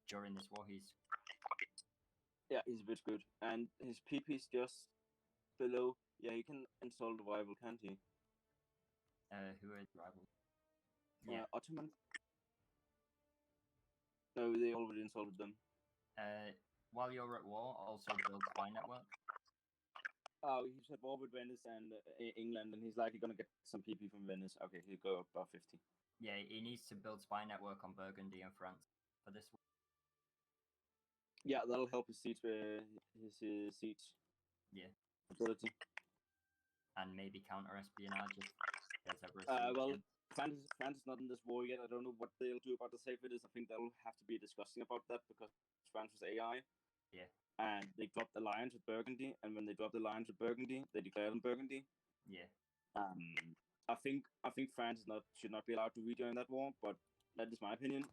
during this war he's a bit good, and his PP is just below. Yeah, he can insult the rival, can't he? Who is rival? Yeah, Ottoman. No, they already insulted them. While you're at war, also build spy network. Oh, he's at war with Venice and England, and he's likely gonna get some PP from Venice. Okay, he'll go above 50. Yeah, he needs to build spy network on Burgundy and France for this one. Yeah, that'll help his siege. His siege. Yeah. Ability. And maybe counter espionage if there's ever well, France is not in this war yet. I don't know what they'll do about the safeguards. I think they'll have to be discussing about that because France was AI. Yeah. And they dropped alliance with Burgundy, and when they dropped alliance with Burgundy, they declared on Burgundy. Yeah. I think France should not be allowed to rejoin that war, but that is my opinion.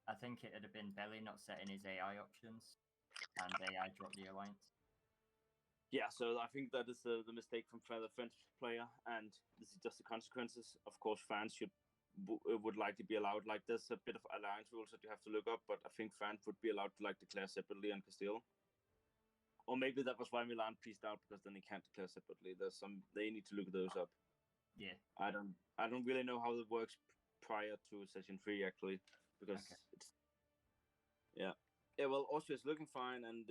I think it would have been Belly not setting his AI options, and AI dropped the alliance. Yeah, so I think that is the mistake from the French player, and this is just the consequences. Of course, France would likely be allowed. Like, there's a bit of alliance rules that you have to look up, but I think France would be allowed to declare separately on Castile. Or maybe that was why Milan pieced out, because then they can't declare separately. They need to look those up. Yeah. I don't really know how it works prior to session 3 actually, because it's well, Austria is looking fine and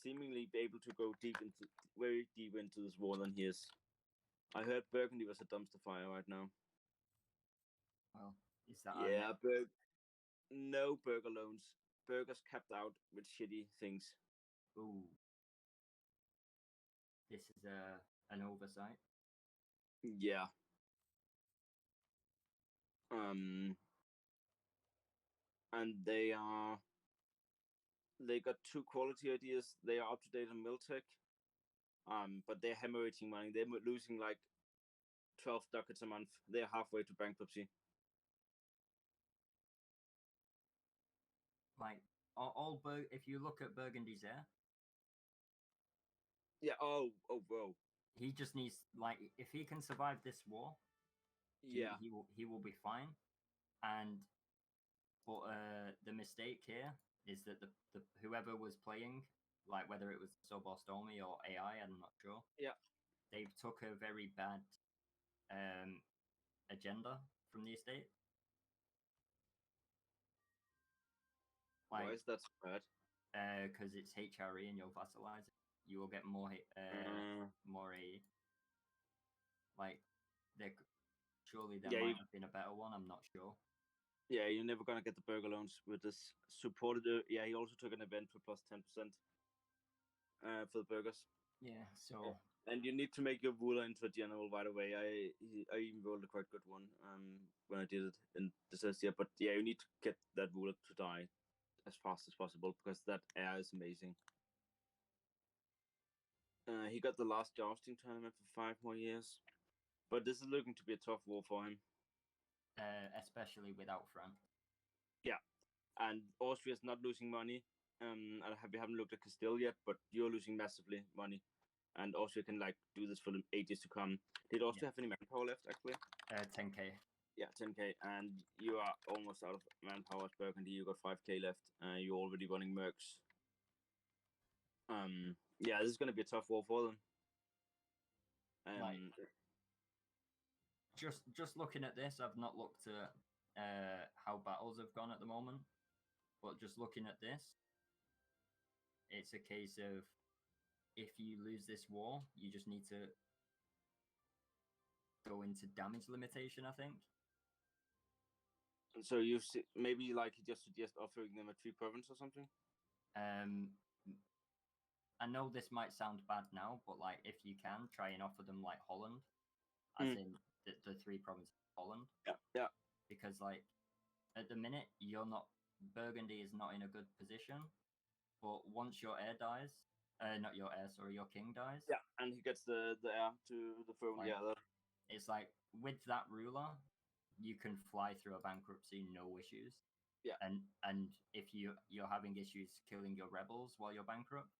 seemingly be able to go very deep into this war than he is. I heard Burgundy was a dumpster fire right now. Well, is that no burger loans. Burgers capped out with shitty things. Ooh. This is an oversight. Yeah. And they got 2 quality ideas. They are up to date on Miltech. But they're hemorrhaging money. They're losing like 12 ducats a month. They're halfway to bankruptcy. Like if you look at Burgundy's heir, Yeah. Oh, bro. he just needs like if he can survive this war, Yeah. he will be fine. But the mistake here is that the whoever was playing, like whether it was Sub or Stormy or AI, I'm not sure. Yeah. They took a very bad agenda from the estate. Like, why is that so bad? Because it's HRE and you're vassalizing, you will get more more a like there. Surely there might have been a better one. I'm not sure. Yeah, you're never gonna get the burger loans with this supported. Yeah, he also took an event for plus 10% for the burgers. Yeah. So. And you need to make your ruler into a general right away. I even rolled a quite good one when I did it in this year. But yeah, you need to get that ruler to die as fast as possible because that air is amazing. He got the last jousting tournament for 5 more years, but this is looking to be a tough war for him. Especially without France. Yeah, and Austria's not losing money. I haven't looked at Castile yet, but you're losing massively money. And Austria can like do this for the ages to come. Did Austria have any manpower left actually? 10k. Yeah, 10k, and you are almost out of manpower as Burgundy. You got 5k left. You're already running mercs. Yeah, this is gonna be a tough war for them. Just looking at this, I've not looked at how battles have gone at the moment, but just looking at this, it's a case of if you lose this war, you just need to go into damage limitation, I think. So you maybe like just suggest offering them a 3 province or something. I know this might sound bad now, but like if you can try and offer them like Holland, as in the 3 provinces of Holland. Yeah. Because like at the minute Burgundy is not in a good position, but once your heir dies, not your heir, sorry, your king dies. Yeah, and he gets the heir to the throne. Like, yeah. It's like with that ruler, you can fly through a bankruptcy, no issues. Yeah. And if you're having issues killing your rebels while you're bankrupt,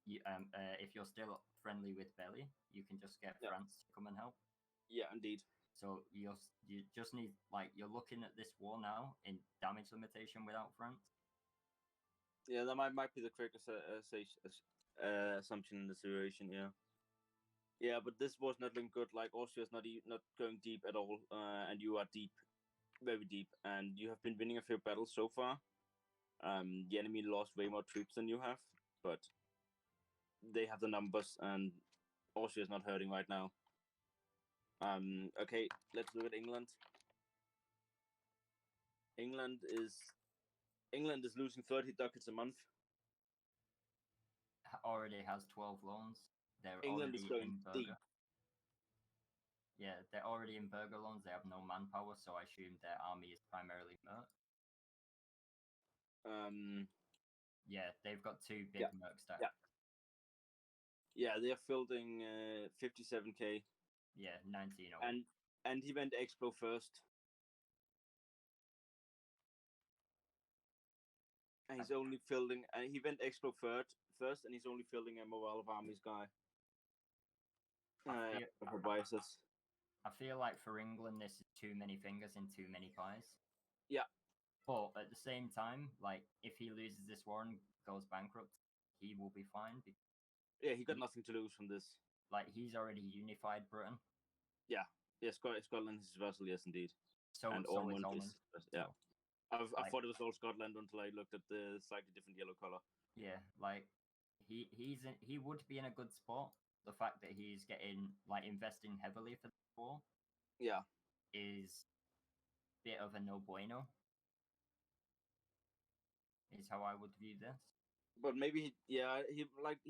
if you're still friendly with Belly, you can just get France to come and help. Yeah, indeed. So you just need you're looking at this war now in damage limitation without France. Yeah, that might be the correct assumption in the situation. Yeah. Yeah, but this was not looking good. Like Austria's not going deep at all, and you are deep, very deep, and you have been winning a few battles so far. The enemy lost way more troops than you have, but they have the numbers, and Austria's not hurting right now. Okay, let's look at England. England is losing 30 ducats a month. Already has 12 loans. They're England already is going in deep. burger. Yeah, they're already in burger loans. They have no manpower, so I assume their army is primarily merc. Yeah, they've got 2 big merc stacks. Yeah, they're fielding 57k. Yeah, 19. And he went Explo first. And he's only fielding. He went Explo first, and he's only fielding a Morale of Armies guy. I feel like for England, this is too many fingers in too many pies. Yeah. But at the same time, like if he loses this war and goes bankrupt, he will be fine. Yeah, he got nothing to lose from this. Like he's already unified Britain. Yeah. Scotland is vassal, yes, indeed. So and Ormond is, yeah. I thought it was all Scotland until I looked at the slightly different yellow color. Yeah, like he would be in a good spot. The fact that he's getting investing heavily for the war, yeah, is a bit of a no bueno. Is how I would view this. But maybe he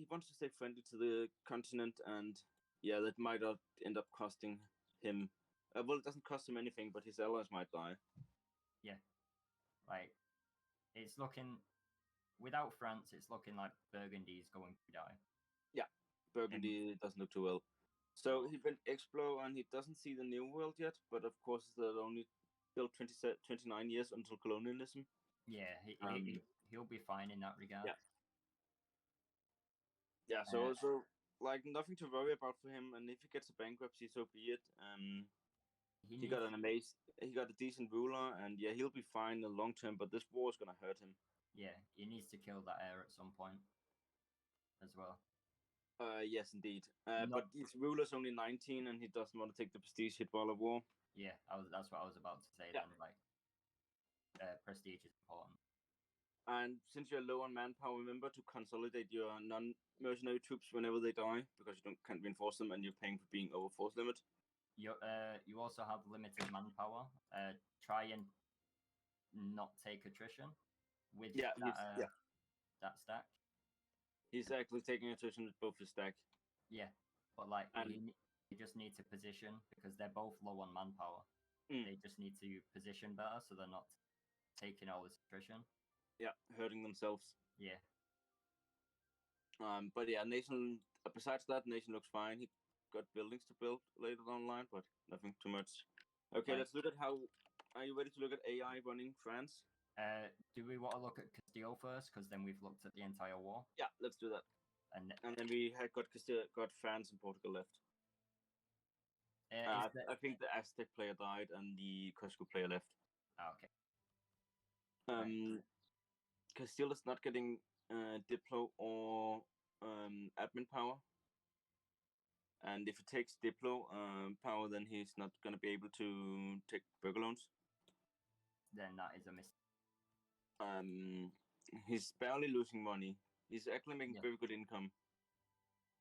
wants to stay friendly to the continent, and yeah, that might not end up costing him Well, it doesn't cost him anything, but his allies might die. Like, it's looking without France, it's looking like Burgundy's going to die. Burgundy doesn't look too well. So he went Explo, and he doesn't see the New World yet, but of course there's only still 29 years until colonialism. Yeah, Um, he'll be fine in that regard. Yeah, so like nothing to worry about for him, and if he gets a bankruptcy, so be it. He got a decent ruler, and yeah, he'll be fine in the long term. But this war is gonna hurt him. Yeah, he needs to kill that heir at some point as well. Yes, indeed. Not- But his ruler's only 19, and he doesn't want to take the prestige hit while at war. Yeah, that's what I was about to say. Yeah. Then, like, prestige is important. And since you're low on manpower, remember to consolidate your non-mercenary troops whenever they die, because you can't reinforce them, and you're paying for being over force limit. You also have limited manpower. Try and not take attrition with that stack. He's actually taking attrition with both his stack. Yeah, but like And- you just need to position because they're both low on manpower. They just need to position better so they're not taking all this attrition. Yeah, hurting themselves. Yeah. But yeah, Nation. Besides that, Nation looks fine. He got buildings to build later down the line, but nothing too much. Okay, Right. let's look at how. Are you ready to look at AI running France? Do we want to look at Castile first? Because then we've looked at the entire war, Yeah, let's do that. and And then we had got France and Portugal left. I think the Aztec player died and the Cusco player left. okay. Right. Castile is not getting Diplo or admin power. And if he takes Diplo power, then he's not going to be able to take burger loans. Then that is a mistake. He's barely losing money. He's actually making Yeah. very good income.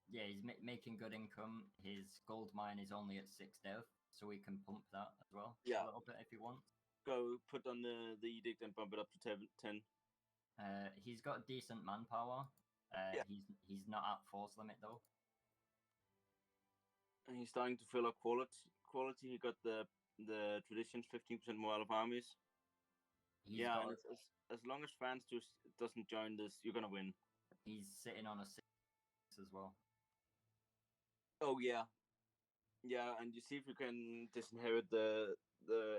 Yeah, he's making good income. His gold mine is only at 6 dev, so we can pump that as well Yeah. a little bit if he wants. Go put on the edict and bump it up to 10. He's got decent manpower. Yeah. He's not at force limit though. And he's starting to fill up quality. He got the traditions 15% more out of armies. He's yeah, got, and as long as France just doesn't join this, you're gonna win. he's sitting on a 6 as well. Oh yeah, and you see if you can disinherit the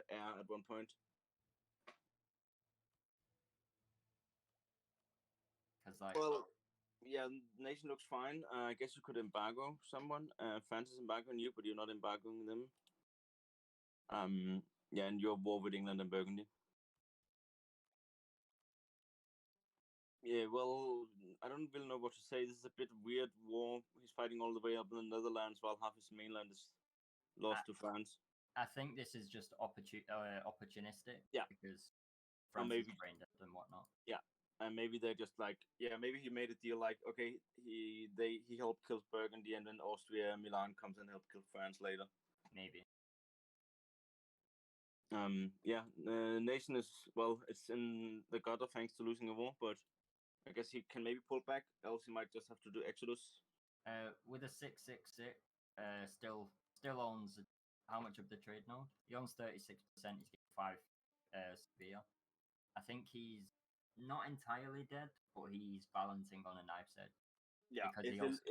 heir at one point. Because like, Well, yeah, nation looks fine. I guess you could embargo someone. France is embargoing you, but you're not embargoing them. Yeah, and you're at war with England and Burgundy. Yeah, well, I don't really know what to say. This is a bit weird war. He's fighting all the way up in the Netherlands while half his mainland is lost to France. I think this is just opportunistic. Yeah. Because Or France maybe- is brain dead and whatnot. And maybe they're just like, yeah, maybe he made a deal like, okay, he helped kill Burgundy, and then Austria, Milan comes and help kill France later. Maybe. Yeah, nation is, well, it's in the gutter thanks to losing a war, but I guess he can maybe pull back, else he might just have to do Exodus. With a 666, still owns how much of the trade node? He owns 36%. He's getting 5 severe. I think he's not entirely dead, but he's balancing on a knife's edge. Yeah, Because he also-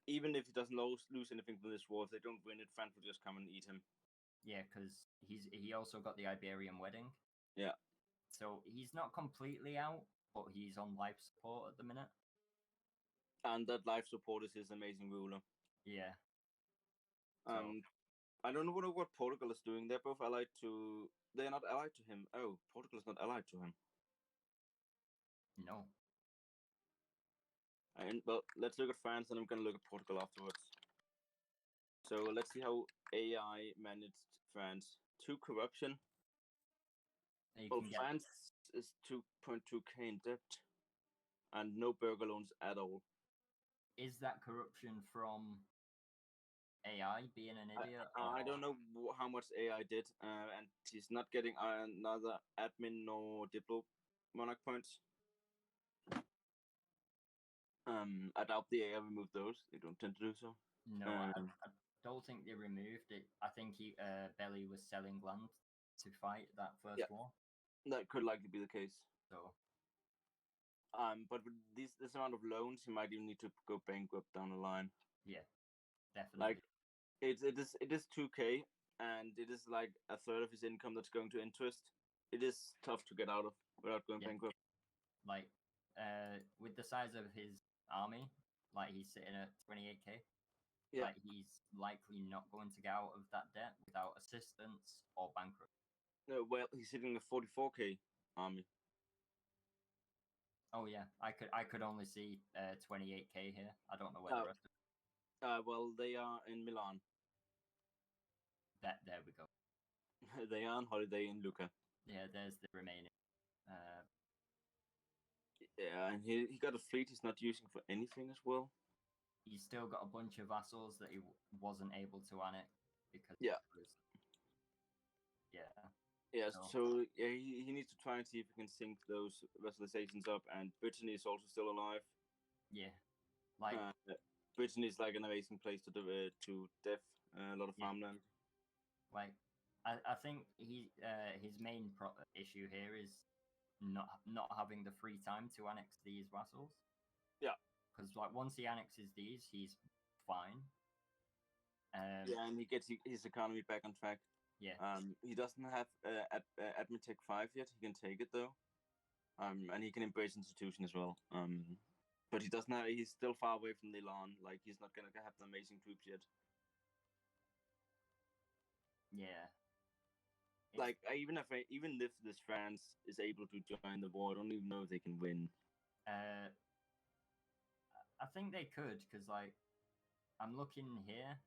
even if he doesn't lose anything from this war, if they don't win it, France will just come and eat him. Yeah, because he also got the Iberian wedding. Yeah. So he's not completely out, but he's on life support at the minute. And that life support is his amazing ruler. Yeah. I don't know what Portugal is doing. They're both allied to. They're not allied to him. Oh, Portugal is not allied to him. No. And well, let's look at France, and I'm gonna look at Portugal afterwards. So let's see how AI managed France. 2 corruption. You Well, can get France is 2.2k in debt, and no burger loans at all. is that corruption from AI being an idiot? I or- don't know how much AI did, and he's not getting another admin nor diplo monarch points. I doubt the AI removed those. They don't tend to do so. No, Um, I don't think they removed it. I think Belly was selling land to fight that first war. That could likely be the case. So but with this amount of loans, he might even need to go bankrupt down the line. yeah, definitely. Like, it is 2K, and it is like a third of his income that's going to interest. It is tough to get out of without going bankrupt. Like, with the size of his army, like he's sitting at 28k. Yeah. Like he's likely not going to get out of that debt without assistance or bankrupt. No, well, he's sitting a 44k army. Oh yeah, I could only see 28k here. I don't know where the rest of Well, they are in Milan. that. There we go. They are on holiday in Lucca. Yeah, there's the remaining. Yeah, and he got a fleet he's not using for anything as well. He's still got a bunch of vassals that he wasn't able to annex because Yeah. Yeah. Yeah, So- so yeah, he needs to try and see if he can sync those vassalizations up. And Brittany is also still alive. Yeah. Like Brittany is like an amazing place to def a lot of Yeah. farmland. like I think his main issue here is not having the free time to annex these vassals. Yeah. Because like once he annexes these, he's fine. Yeah, and he gets his economy back on track. Yeah. He doesn't have Admitech 5 yet. He can take it though. And he can embrace institution as well. But he doesn't have. He's still far away from Milan. Like he's not gonna have the amazing troops yet. Yeah. Like even if this France is able to join the war, I don't even know if they can win. I think they could because like I'm looking here.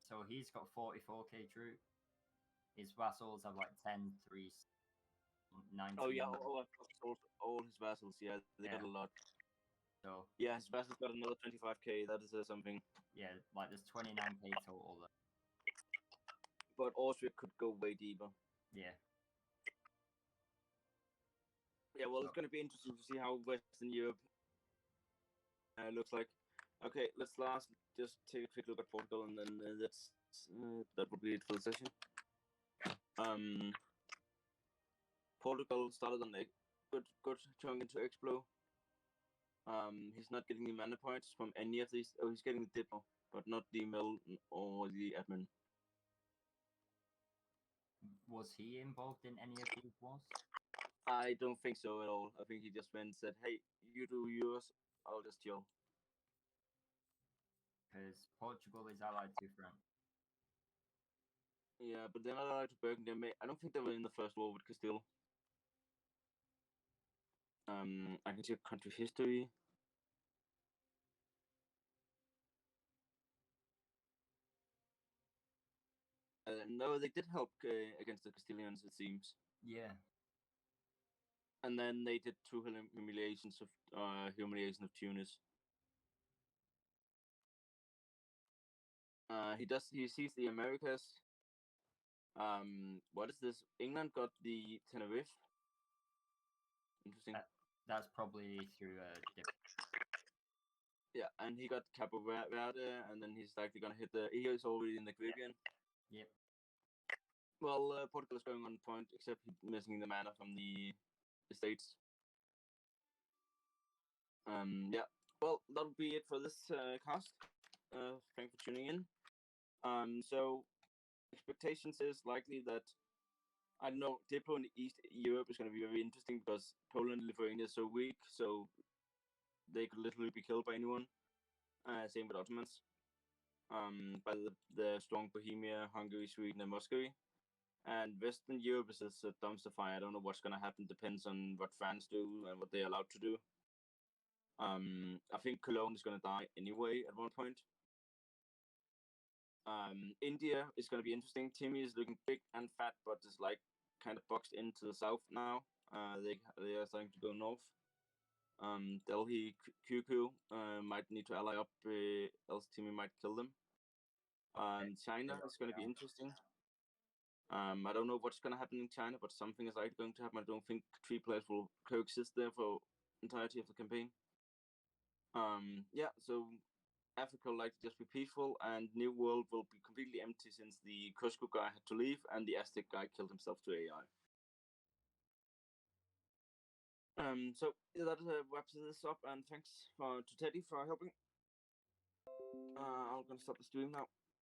So he's got 44k troop. His vassals have like 10, 3, 19. Oh yeah, all his vassals. Yeah, they got Yeah. a lot. So Yeah, his vassals got another 25k. That is something. yeah, like there's 29k total. But Austria could go way deeper. Yeah. Yeah, well, it's going to be interesting to see how Western Europe looks like. Okay, let's just take a quick look at Portugal, and then that would be it for the session. Portugal started on a good chunk into Explo. He's not getting the mana points from any of these. Oh, he's getting the Dipper, but not the mill or the admin. Was he involved in any of these wars? I don't think so at all. I think he just went and said, "Hey, you do yours. I'll just chill." Because Portugal is allied to France. Yeah, but they're not allowed to Burgundy. I don't think they were in the first war with Castile. I can check country history. No, they did help against the Castilians, it seems. Yeah. And then they did two humiliation of Tunis. He sees the Americas. What is this? England got the Tenerife. Interesting. That's probably through dip. Yeah, and he got Cabo Verde, and then he's likely gonna hit he is already in the Caribbean. Yep. Well, Portugal is going on point, except he's missing the mana from the States. Yeah. Well, that'll be it for this cast. Thanks for tuning in. So expectations is likely that I don't know, Diplo in East Europe is going to be very interesting because Poland and Lithuania is so weak, so they could literally be killed by anyone. Same with Ottomans. By the strong Bohemia, Hungary, Sweden, and Muscovy. And Western Europe is a dumpster fire. I don't know what's going to happen. Depends on what France do and what they're allowed to do. I think Cologne is going to die anyway at one point. India is going to be interesting. Timmy is looking big and fat, but is like kind of boxed into the south now. They are starting to go north. Delhi QQ might need to ally up, else Timmy might kill them. China is going to be interesting. I don't know what's going to happen in China, but something is likely going to happen. I don't think 3 players will coexist there for entirety of the campaign. Yeah, so Africa will likely just be peaceful, and New World will be completely empty since the Cusco guy had to leave and the Aztec guy killed himself to AI. So that wraps this up, and thanks to Teddy for helping. I'm gonna stop the stream now.